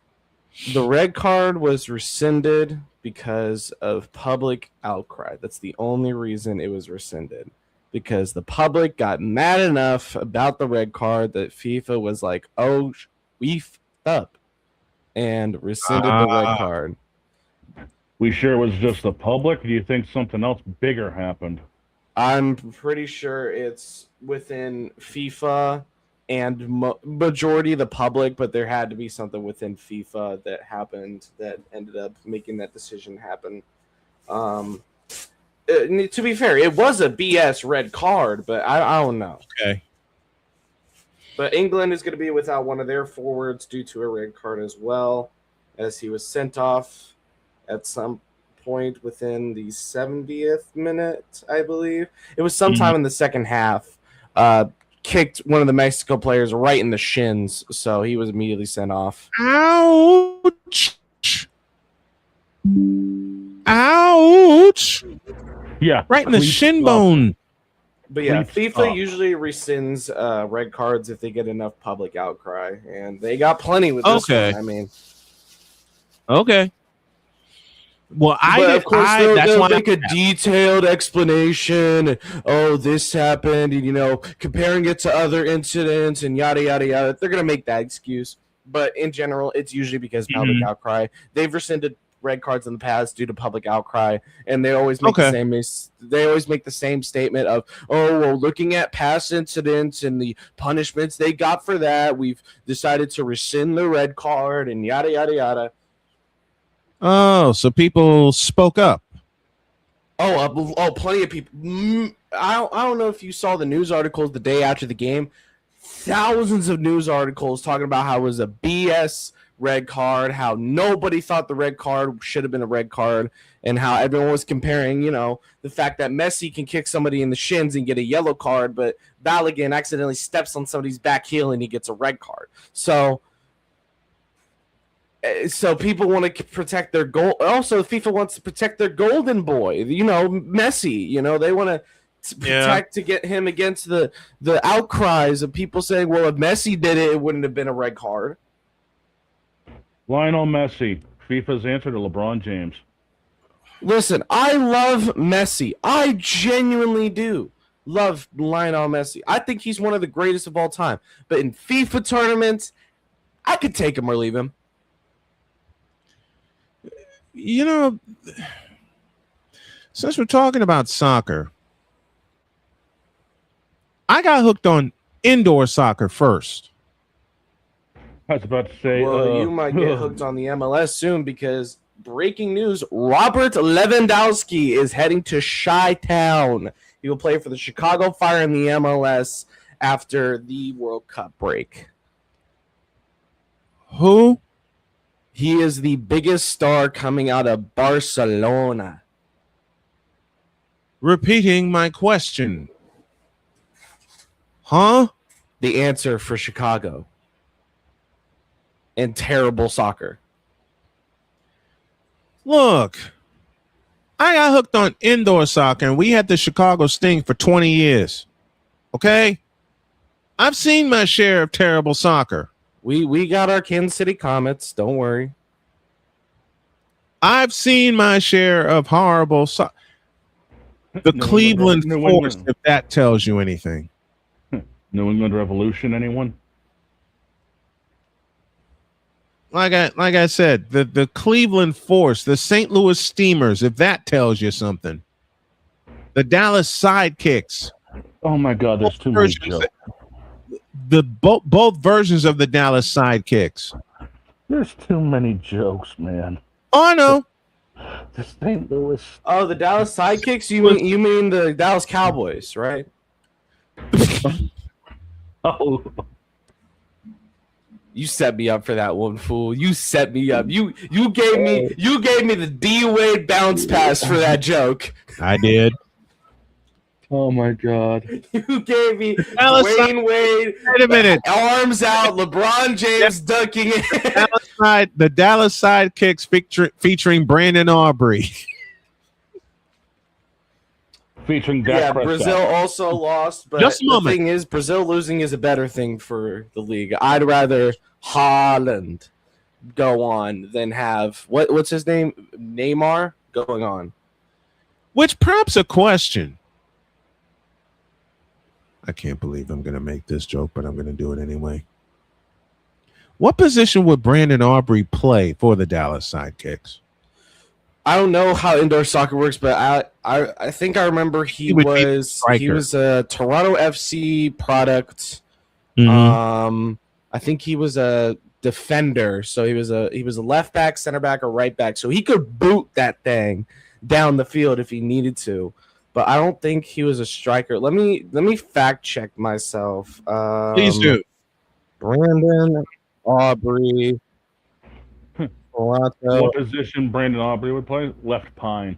The red card was rescinded because of public outcry. That's the only reason it was rescinded. Because the public got mad enough about the red card that FIFA was like, oh, we f***ed up, and rescinded the red card.
We sure it was just the public? Do you think something else bigger happened?
I'm pretty sure it's within FIFA and majority of the public, but there had to be something within FIFA that happened that ended up making that decision happen. To be fair, it was a BS red card, but I don't know.
Okay.
But England is going to be without one of their forwards due to a red card as well, as he was sent off at some point within the 70th minute, I believe. It was sometime in the second half. Kicked one of the Mexico players right in the shins, so he was immediately sent off.
Ouch. Ouch.
Yeah.
Right in the shin bone.
But yeah,
Please
FIFA
stop.
usually rescinds red cards if they get enough public outcry, and they got plenty with this
Okay.
one. I mean,
Okay. Well,
of course
that's
they'll
why
make a detailed explanation. And, oh, this happened, and comparing it to other incidents and yada yada yada. They're gonna make that excuse, but in general, it's usually because public outcry. They've rescinded red cards in the past due to public outcry, and they always make the same. They always make the same statement of, "Oh, well, looking at past incidents and the punishments they got for that, we've decided to rescind the red card and yada yada yada."
Oh, so people spoke up.
Plenty of people. I don't know if you saw the news articles the day after the game. Thousands of news articles talking about how it was a BS red card, how nobody thought the red card should have been a red card, and how everyone was comparing, the fact that Messi can kick somebody in the shins and get a yellow card, but Balogun accidentally steps on somebody's back heel and he gets a red card. So people want to protect their goal. Also, FIFA wants to protect their golden boy, Messi. They want to protect to get him against the outcries of people saying, well, if Messi did it, it wouldn't have been a red card.
Lionel Messi, FIFA's answer to LeBron James.
Listen, I love Messi. I genuinely do love Lionel Messi. I think he's one of the greatest of all time. But in FIFA tournaments, I could take him or leave him.
Since we're talking about soccer, I got hooked on indoor soccer first.
I was about to say,
well, you might get hooked on the MLS soon because breaking news: Robert Lewandowski is heading to Chi-Town. He will play for the Chicago Fire in the MLS after the World Cup break.
Who?
He is the biggest star coming out of Barcelona.
Repeating my question. Huh?
The answer for Chicago. And terrible soccer.
Look, I got hooked on indoor soccer, and we had the Chicago Sting for 20 years. Okay? I've seen my share of terrible soccer.
We got our Kansas City Comets. Don't worry.
I've seen my share of horrible soccer. The Cleveland Force, if that tells you anything.
New England Revolution, anyone?
Like I said, the Cleveland Force, the St. Louis Steamers, if that tells you something. The Dallas Sidekicks.
Oh my God, there's too many jokes.
Both versions of the Dallas Sidekicks.
There's too many jokes, man.
Oh, I know.
The St. Louis.
Oh, the Dallas Sidekicks? You mean the Dallas Cowboys, right?
Oh.
You set me up for that one, fool. You set me up. You gave me the D-Wade bounce pass for that joke.
I did.
Oh my God.
You gave me
Dallas
Wayne Wade.
Wait a minute.
Arms out, LeBron James dunking it.
The Dallas Sidekicks featuring Brandon Aubrey.
Featuring Dak Prescott.
Brazil also lost, but
Just a moment.
The thing is, Brazil losing is a better thing for the league. I'd rather Haaland go on than have what's his name? Neymar going on.
Which prompts a question. I can't believe I'm going to make this joke, but I'm going to do it anyway. What position would Brandon Aubrey play for the Dallas Sidekicks?
I don't know how indoor soccer works, but I think I remember he was a Toronto FC product.
Mm-hmm.
I think he was a defender, so he was a left back, center back, or right back, so he could boot that thing down the field if he needed to. But I don't think he was a striker. Let me fact check myself.
Please do.
Brandon Aubrey.
What position Brandon Aubrey would play? Left pine.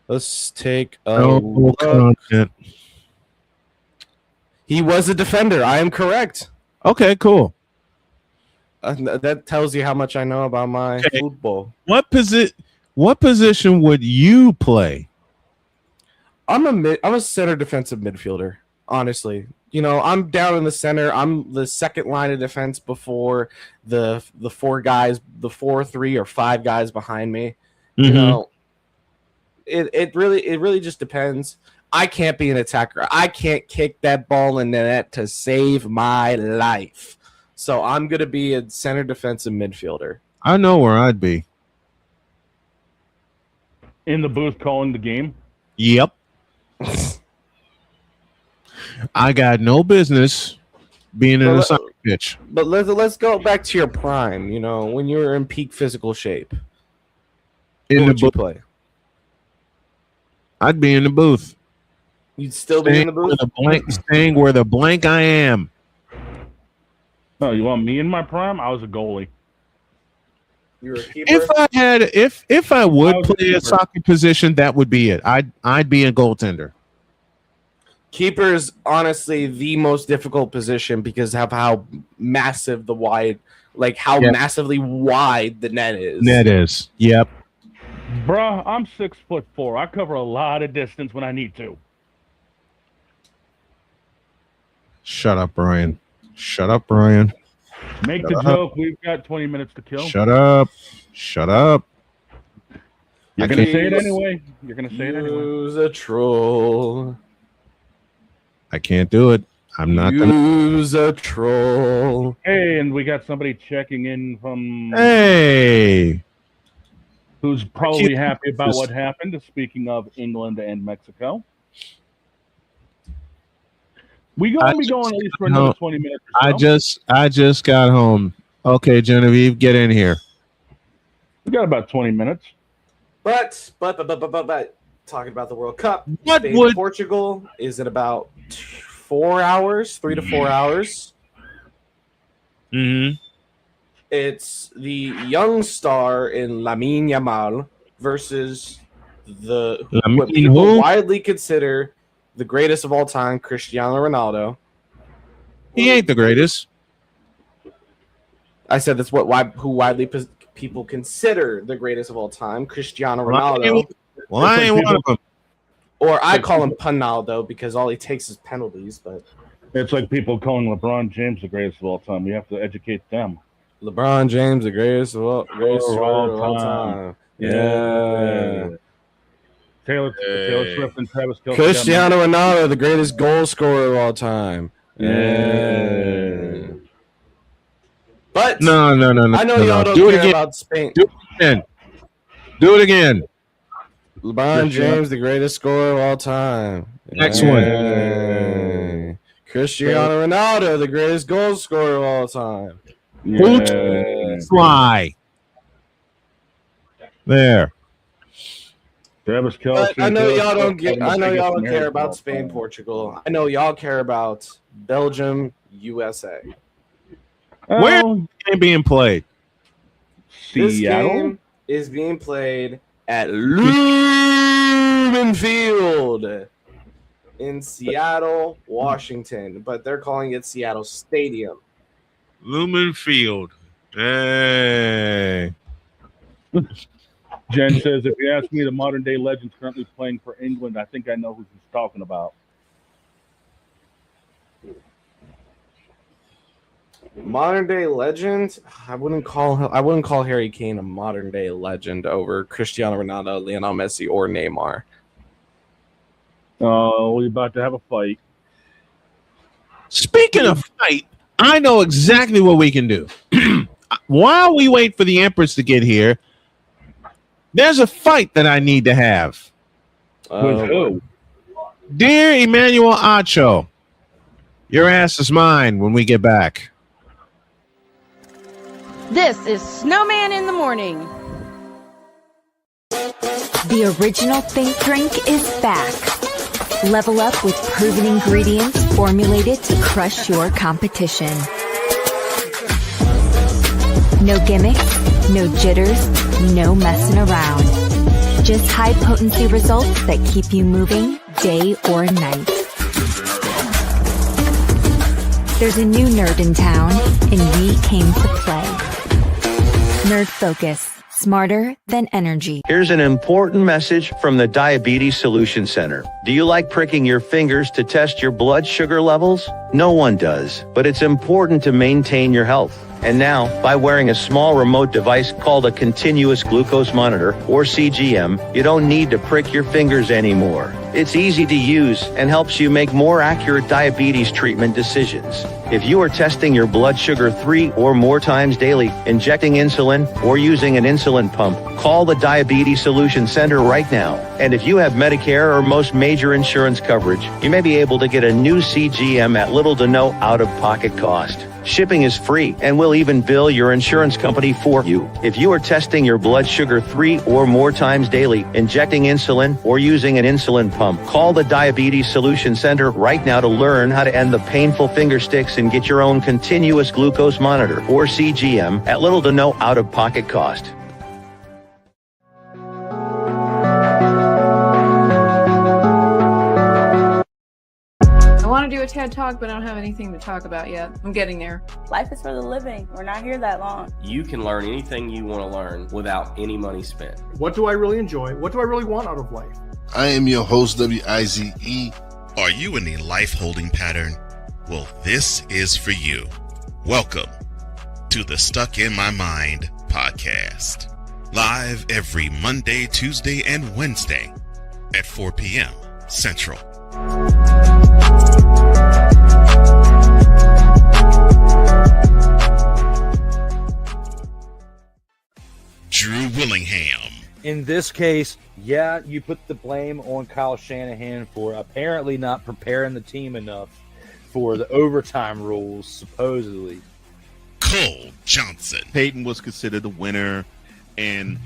Let's take a look.
Content.
He was a defender. I am correct.
Okay, cool.
That tells you how much I know about my football.
What position would you play?
I'm a center defensive midfielder, honestly. I'm down in the center. I'm the second line of defense before the 4 guys, the 4, 3, or 5 guys behind me.
Mm-hmm.
It really just depends. I can't be an attacker. I can't kick that ball in the net to save my life. So I'm gonna be a center defensive midfielder.
I know where I'd be.
In the booth calling the game?
Yep. I got no business being in a soccer pitch.
But let's go back to your prime. You know, when you were in peak physical shape.
In
What
the
would you
booth.
play?
I'd be in the booth.
You'd still be in the booth?
Staying where the blank I am.
Oh, you want me in my prime? I was a goalie.
You were a keeper?
If I would
I was a
play a
keeper.
soccer position, that would be it. I'd be a goaltender.
Keeper is honestly the most difficult position because of how massive massively wide the net is.
Net is. Yep.
Bruh, I'm 6'4". I cover a lot of distance when I need to.
Shut up, Brian. Shut up, Brian.
Make
Shut
the
up.
joke. We've got 20 minutes to kill.
Shut up. Shut up.
You're
I
gonna
can't-
say it anyway. You're gonna say it anyway.
Use a troll.
I can't do it. I'm not gonna.
Use a troll.
Hey, and we got somebody checking in from.
Hey.
Who's probably
Keep-
happy about what happened. Speaking of England and Mexico, we gonna be going at least for another 20 minutes. Or so.
I just got home. Okay, Genevieve, get in here.
We got about 20 minutes.
But talking about the World Cup,
What
Spain,
would-
Portugal is in about 4 hours, 3 to 4 hours.
Mm-hmm.
It's the young star in Lamine Yamal versus what people widely consider the greatest of all time, Cristiano Ronaldo.
He ain't the greatest.
I said that's who widely people consider the greatest of all time, Cristiano
Well, I
Ronaldo.
ain't one of them.
Or I call him Panaldo because all he takes is penalties. But
It's like people calling LeBron James the greatest of all time. We have to educate them.
LeBron James, the greatest of all time. Yeah.
Taylor Swift and Travis Kelce.
Cristiano Ronaldo, the greatest goal scorer of all time. Yeah. But
No.
I know y'all don't
Do it
care
again.
about Spain.
Do it again. Do it again.
LeBron James, the greatest scorer of all time.
Next
one. Cristiano Ronaldo, the greatest goal scorer of all time.
Who fly? There.
Travis Kelce.
But I know y'all don't get. I know y'all don't care about Spain, Portugal. I know y'all care about Belgium, USA.
Where is the game being played?
This
Seattle?
game is being played at Lumen Field in Seattle, Washington, but they're calling it Seattle Stadium.
Lumen Field. Hey.
Jen says, if you ask me, the modern day legends currently playing for England, I think I know who he's talking about.
Modern day legend? I wouldn't call Harry Kane a modern day legend over Cristiano Ronaldo, Lionel Messi, or Neymar.
Oh, we're about to have a fight.
Speaking of fight, I know exactly what we can do. While we wait for the Empress to get here, there's a fight that I need to have.
With who?
Dear Emmanuel Acho, your ass is mine when we get back.
This is Snowman in the Morning.
The original Think Drink is back. Level up with proven ingredients formulated to crush your competition. No gimmicks, no jitters, no messing around. Just high potency results that keep you moving day or night. There's a new nerd in town, and we came to play. Nerd Focus. Smarter than energy.
Here's an important message from the Diabetes Solution Center. Do you like pricking your fingers to test your blood sugar levels? No one does, but it's important to maintain your health. And now, by wearing a small remote device called a continuous glucose monitor, or CGM, you don't need to prick your fingers anymore. It's easy to use and helps you make more accurate diabetes treatment decisions. If you are testing your blood sugar 3 or more times daily, injecting insulin, or using an insulin pump, call the Diabetes Solution Center right now. And if you have Medicare or most major insurance coverage, you may be able to get a new CGM at little to no out-of-pocket cost. Shipping is free, and we'll even bill your insurance company for you. If you are testing your blood sugar 3 or more times daily, injecting insulin, or using an insulin pump, call the Diabetes Solution Center right now to learn how to end the painful finger sticks and get your own continuous glucose monitor, or CGM, at little to no out-of-pocket cost.
I want to do a TED Talk, but I don't have anything to talk about yet. I'm getting there.
Life is for the living. We're not here that long.
You can learn anything you want to learn without any money spent.
What do I really enjoy? What do I really want out of life?
I am your host, WIZE. Are you in a life holding pattern? Well, this is for you. Welcome to the Stuck in My Mind podcast. Live every Monday, Tuesday, and Wednesday at 4 p.m. Central. Drew Willingham.
In this case, yeah, you put the blame on Kyle Shanahan for apparently not preparing the team enough for the overtime rules, supposedly.
Cole Johnson.
Peyton was considered the winner, and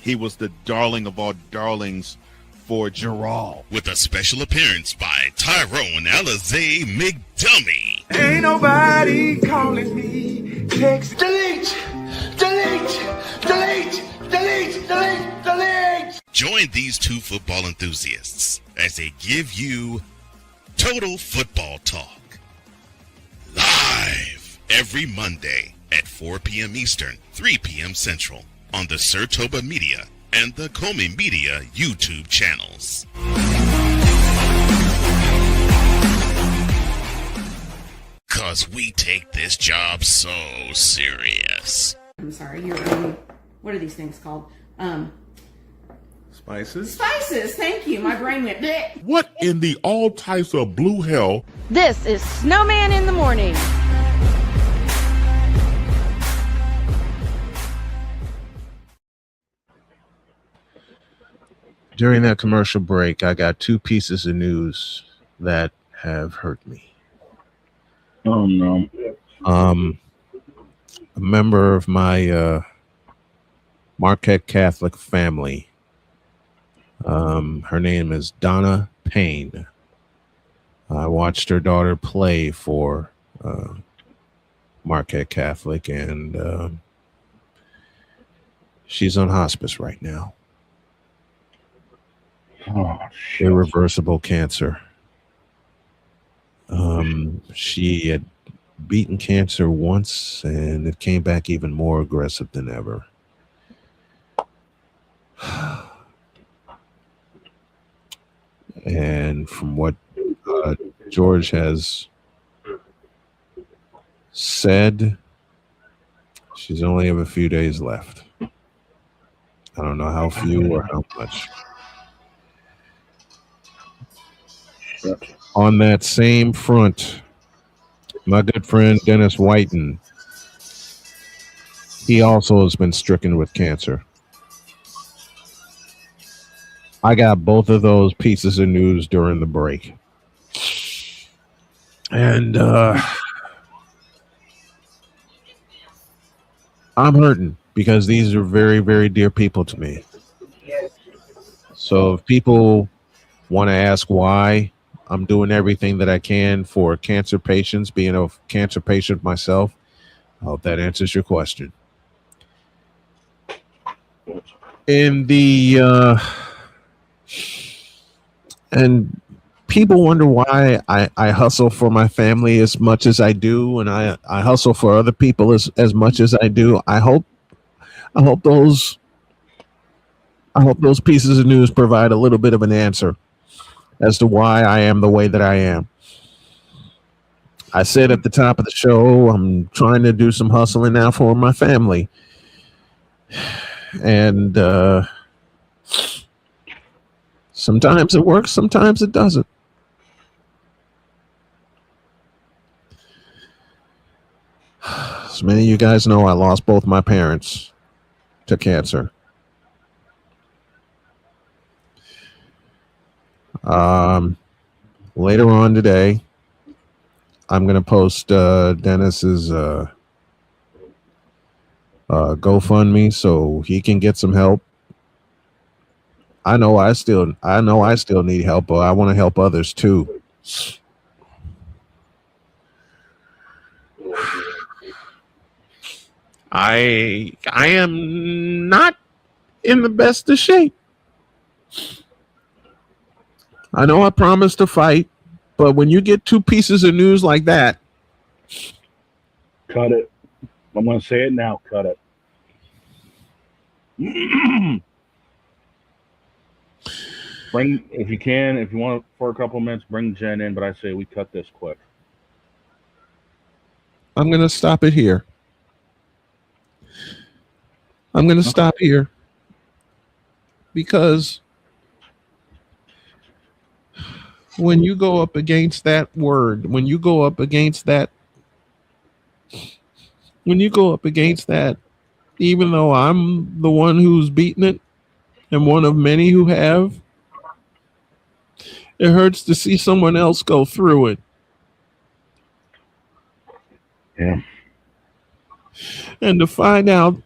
he was the darling of all darlings for Gerald.
With a special appearance by Tyrone Alizé McDummy.
Ain't nobody calling me. Text delete, delete, delete, delete, delete, delete.
Join these two football enthusiasts as they give you Total Football Talk. Live every Monday at 4 p.m. Eastern, 3 p.m. Central on the Sertoba Media and the Comey Media YouTube channels. Cause we take this job so serious.
I'm sorry, what are these things called?
Spices?
Spices, thank you. My brain went bleh.
What in the all types of blue hell?
This is Snowman in the Morning.
During that commercial break, I got two pieces of news that have hurt me.
Oh no.
A member of my Marquette Catholic family, her name is Donna Payne. I watched her daughter play for Marquette Catholic, and she's on hospice right now.
Oh,
irreversible cancer. She had beaten cancer once, and it came back even more aggressive than ever. And from what George has said, she's only have a few days left. I don't know how few or how much. On that same front, my good friend Dennis Whiten, he also has been stricken with cancer. I got both of those pieces of news during the break. And I'm hurting because these are very, very dear people to me. So if people want to ask why I'm doing everything that I can for cancer patients, being a cancer patient myself, I hope that answers your question. In the and people wonder why I hustle for my family as much as I do, and I hustle for other people as much as I do. I hope those pieces of news provide a little bit of an answer as to why I am the way that I am. I said at the top of the show, I'm trying to do some hustling now for my family. And sometimes it works, sometimes it doesn't. As many of you guys know, I lost both my parents to cancer. Later on today, I'm going to post Dennis's GoFundMe so he can get some help. I know I still need help, but I want to help others too. I am not in the best of shape. I know I promised to fight, but when you get two pieces of news like that,
cut it. I'm going to say it now. Cut it. If you want for a couple minutes, bring Jen in, but I say we cut this quick.
I'm going to stop it here. I'm going to stop here because when you go up against that word, when you go up against that, even though I'm the one who's beaten it and one of many who have, it hurts to see someone else go through it.
Yeah.
And to find out,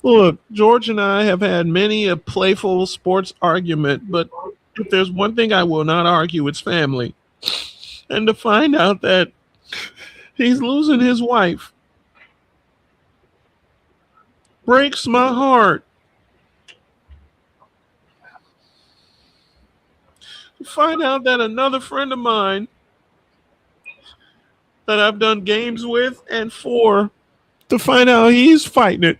look, George and I have had many a playful sports argument, but if there's one thing I will not argue, it's family. And to find out that he's losing his wife breaks my heart. To find out that another friend of mine that I've done games with and for, to find out he's fighting it,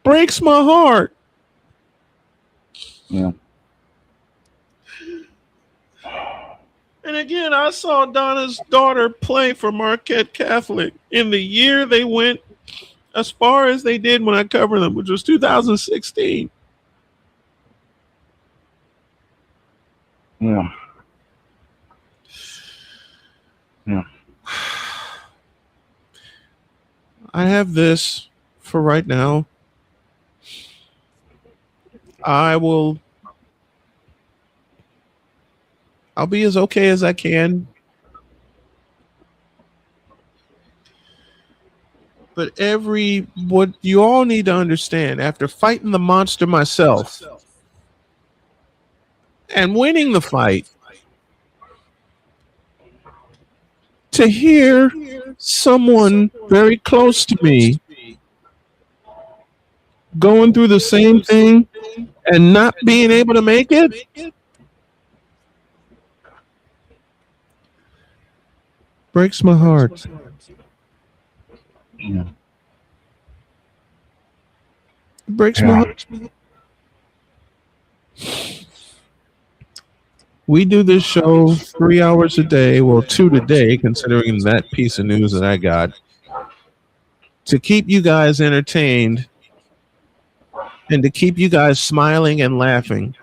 breaks my heart.
Yeah.
And again, I saw Donna's daughter play for Marquette Catholic in the year they went as far as they did when I covered them, which was 2016.
Yeah. Yeah.
I have this for right now. I'll be as okay as I can. But what you all need to understand, after fighting the monster myself and winning the fight, to hear someone very close to me going through the same thing and not being able to make it, breaks my heart.
Yeah.
It breaks my heart. We do this show 3 hours a day, well, 2 today, considering that piece of news that I got, to keep you guys entertained and to keep you guys smiling and laughing.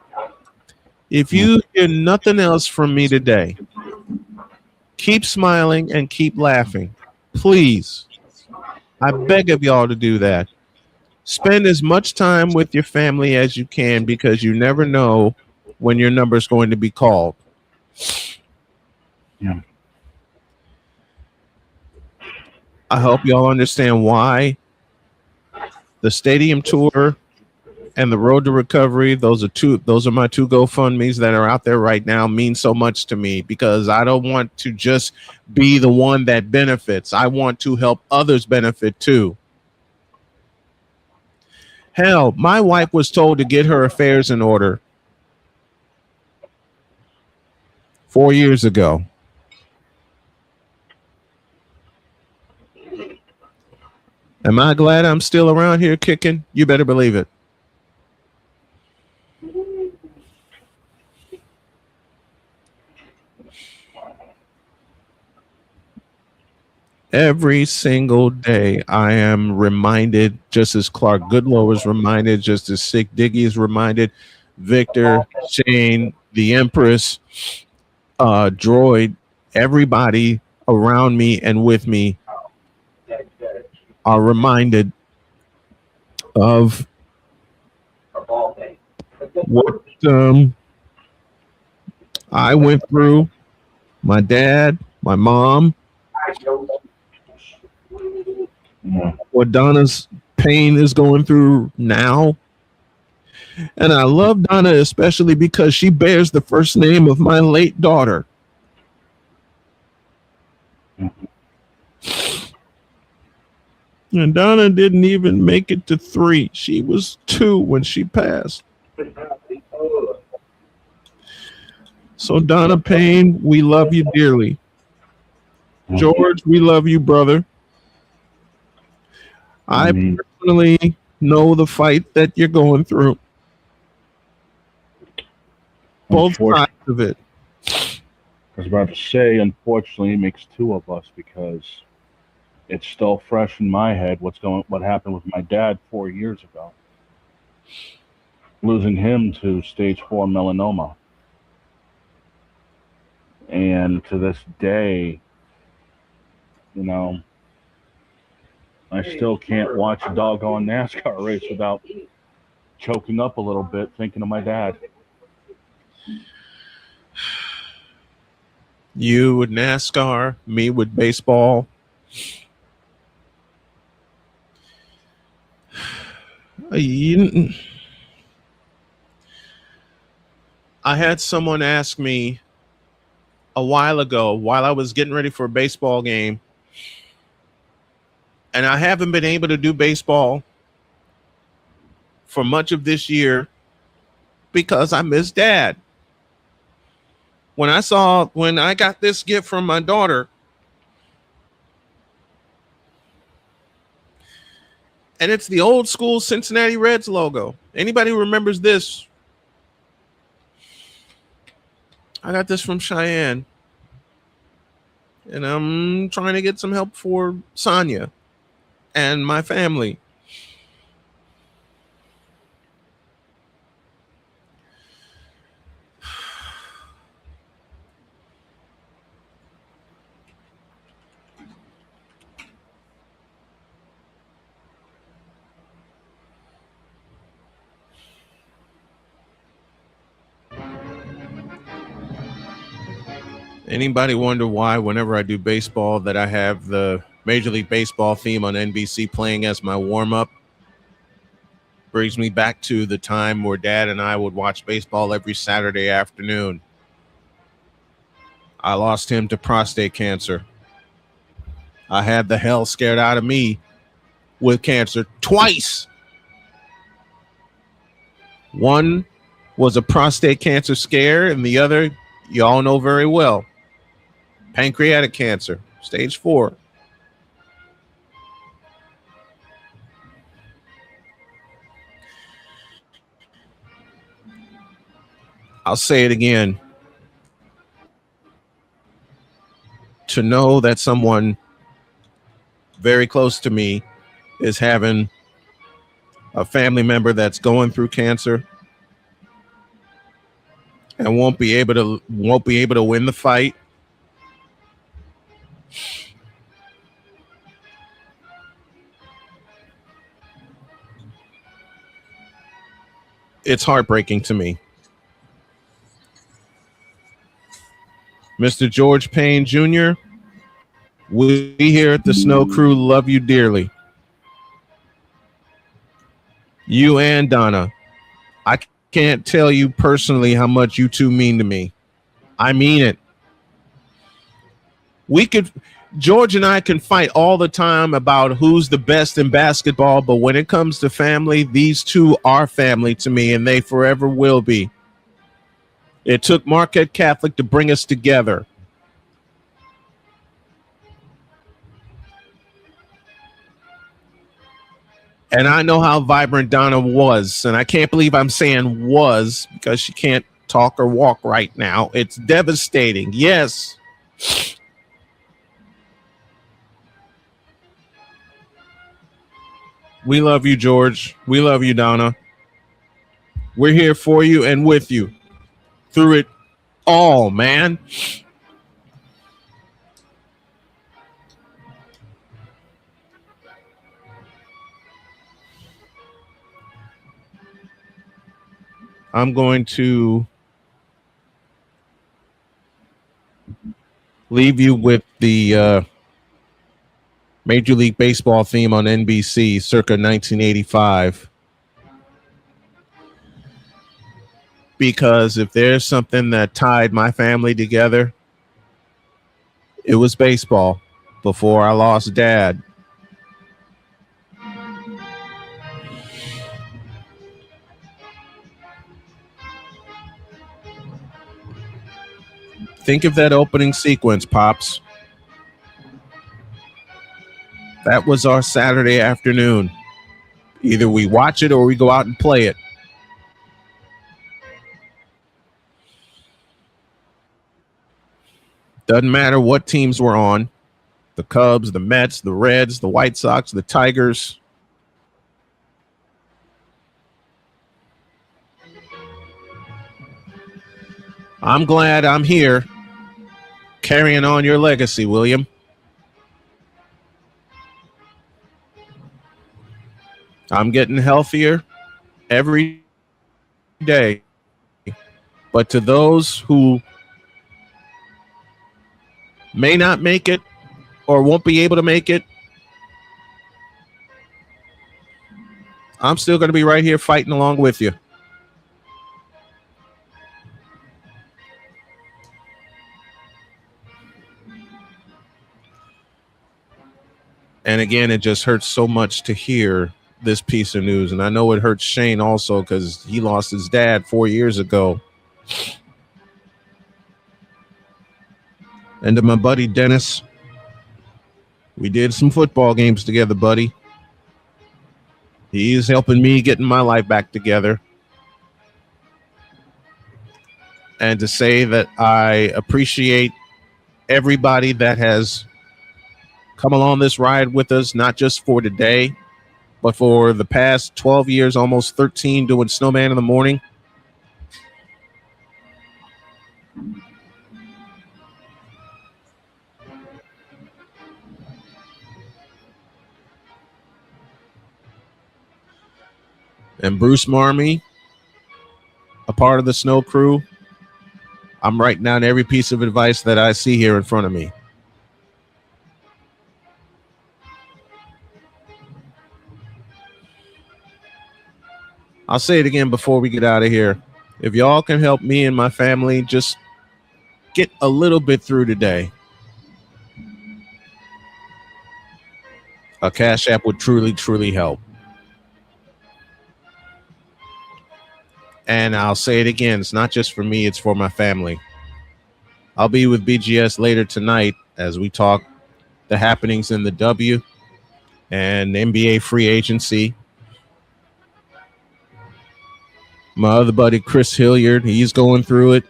If you hear nothing else from me today, keep smiling and keep laughing. Please. I beg of y'all to do that. Spend as much time with your family as you can, because you never know when your number is going to be called.
Yeah.
I hope y'all understand why the stadium tour and the road to recovery, those are my two GoFundMes that are out there right now, mean so much to me, because I don't want to just be the one that benefits. I want to help others benefit too. Hell, my wife was told to get her affairs in order 4 years ago. Am I glad I'm still around here kicking? You better believe it. Every single day, I am reminded, just as Clark Goodlow is reminded, just as Sick Diggy is reminded, Victor, Shane, the Empress, Droid, everybody around me and with me are reminded of what I went through, my dad, my mom, what Donna's pain is going through now. And I love Donna especially because she bears the first name of my late daughter. And Donna didn't even make it to 3. She was 2 when she passed. So Donna Payne, we love you dearly. George, we love you, brother. I personally know the fight that you're going through. Both sides of it.
I was about to say, unfortunately, it makes 2 of us because it's still fresh in my head what happened with my dad 4 years ago. Losing him to stage 4 melanoma. And to this day, you know, I still can't watch a doggone NASCAR race without choking up a little bit thinking of my dad.
You with NASCAR, me with baseball. I had someone ask me a while ago while I was getting ready for a baseball game, and I haven't been able to do baseball for much of this year because I miss Dad. When I got this gift from my daughter, and it's the old school Cincinnati Reds logo. Anybody who remembers this? I got this from Cheyenne. And I'm trying to get some help for Sonia and my family. Anybody wonder why whenever I do baseball that I have the Major League Baseball theme on NBC playing as my warm-up? Brings me back to the time where Dad and I would watch baseball every Saturday afternoon. I lost him to prostate cancer. I had the hell scared out of me with cancer twice. One was a prostate cancer scare, and the other, you all know very well, pancreatic cancer, stage 4. I'll say it again. To know that someone very close to me is having a family member that's going through cancer and won't be able to win the fight. It's heartbreaking to me. Mr. George Payne Jr., we here at the Snow Crew love you dearly. You and Donna. I can't tell you personally how much you two mean to me. I mean it. George and I can fight all the time about who's the best in basketball, but when it comes to family, these two are family to me, and they forever will be. It took Marquette Catholic to bring us together. And I know how vibrant Donna was, and I can't believe I'm saying was because she can't talk or walk right now. It's devastating. Yes. We love you, George. We love you, Donna. We're here for you and with you through it all, man. I'm going to leave you with the Major League Baseball theme on NBC circa 1985. Because if there's something that tied my family together, it was baseball before I lost Dad. Think of that opening sequence, Pops. That was our Saturday afternoon. Either we watch it or we go out and play it. Doesn't matter what teams we're on. The Cubs, the Mets, the Reds, the White Sox, the Tigers. I'm glad I'm here carrying on your legacy, William. I'm getting healthier every day. But to those who may not make it or won't be able to make it, I'm still going to be right here fighting along with you. And again, it just hurts so much to hear this piece of news. And I know it hurts Shane also because he lost his dad 4 years ago. And to my buddy Dennis, we did some football games together, buddy. He's helping me getting my life back together. And to say that I appreciate everybody that has come along this ride with us, not just for today, but for the past 12 years, almost 13, doing Snowman in the morning. And Bruce Marmee, a part of the Snow Crew. I'm writing down every piece of advice that I see here in front of me. I'll say it again before we get out of here. If y'all can help me and my family just get a little bit through today, a Cash App would truly, truly help. And I'll say it again, it's not just for me, it's for my family. I'll be with BGS later tonight as we talk the happenings in the W and NBA free agency. My other buddy, Chris Hilliard, he's going through it.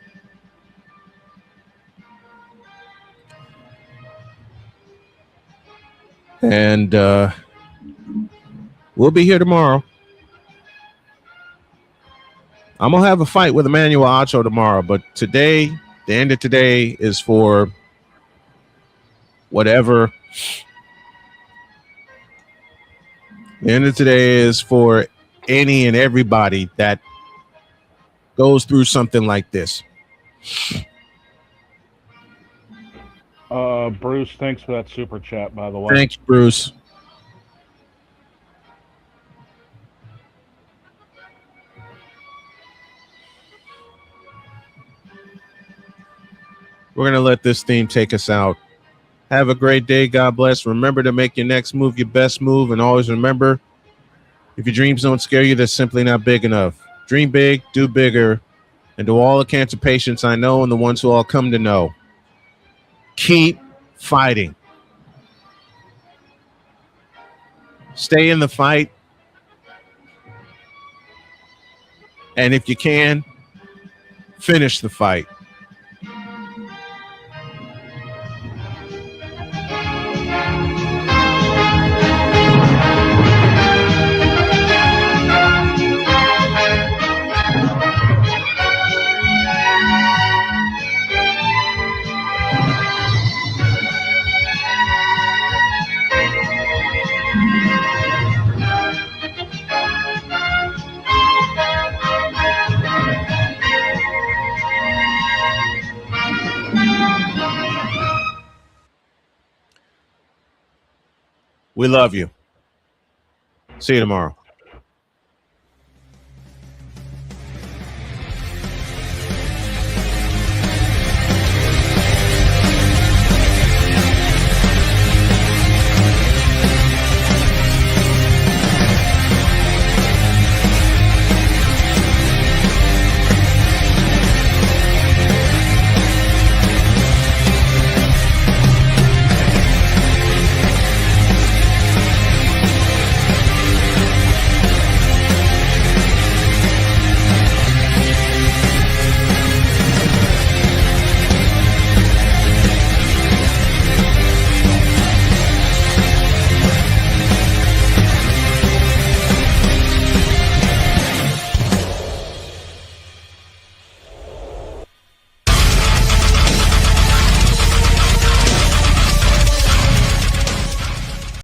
And we'll be here tomorrow. I'm going to have a fight with Emmanuel Acho tomorrow, but today, the end of today is for whatever. The end of today is for any and everybody that goes through something like this.
Bruce, thanks for that super chat, by the way.
Thanks, Bruce. We're going to let this theme take us out. Have a great day. God bless. Remember to make your next move your best move. And always remember, if your dreams don't scare you, they're simply not big enough. Dream big, do bigger. And to all the cancer patients I know and the ones who all come to know, keep fighting. Stay in the fight. And if you can, finish the fight. We love you. See you tomorrow.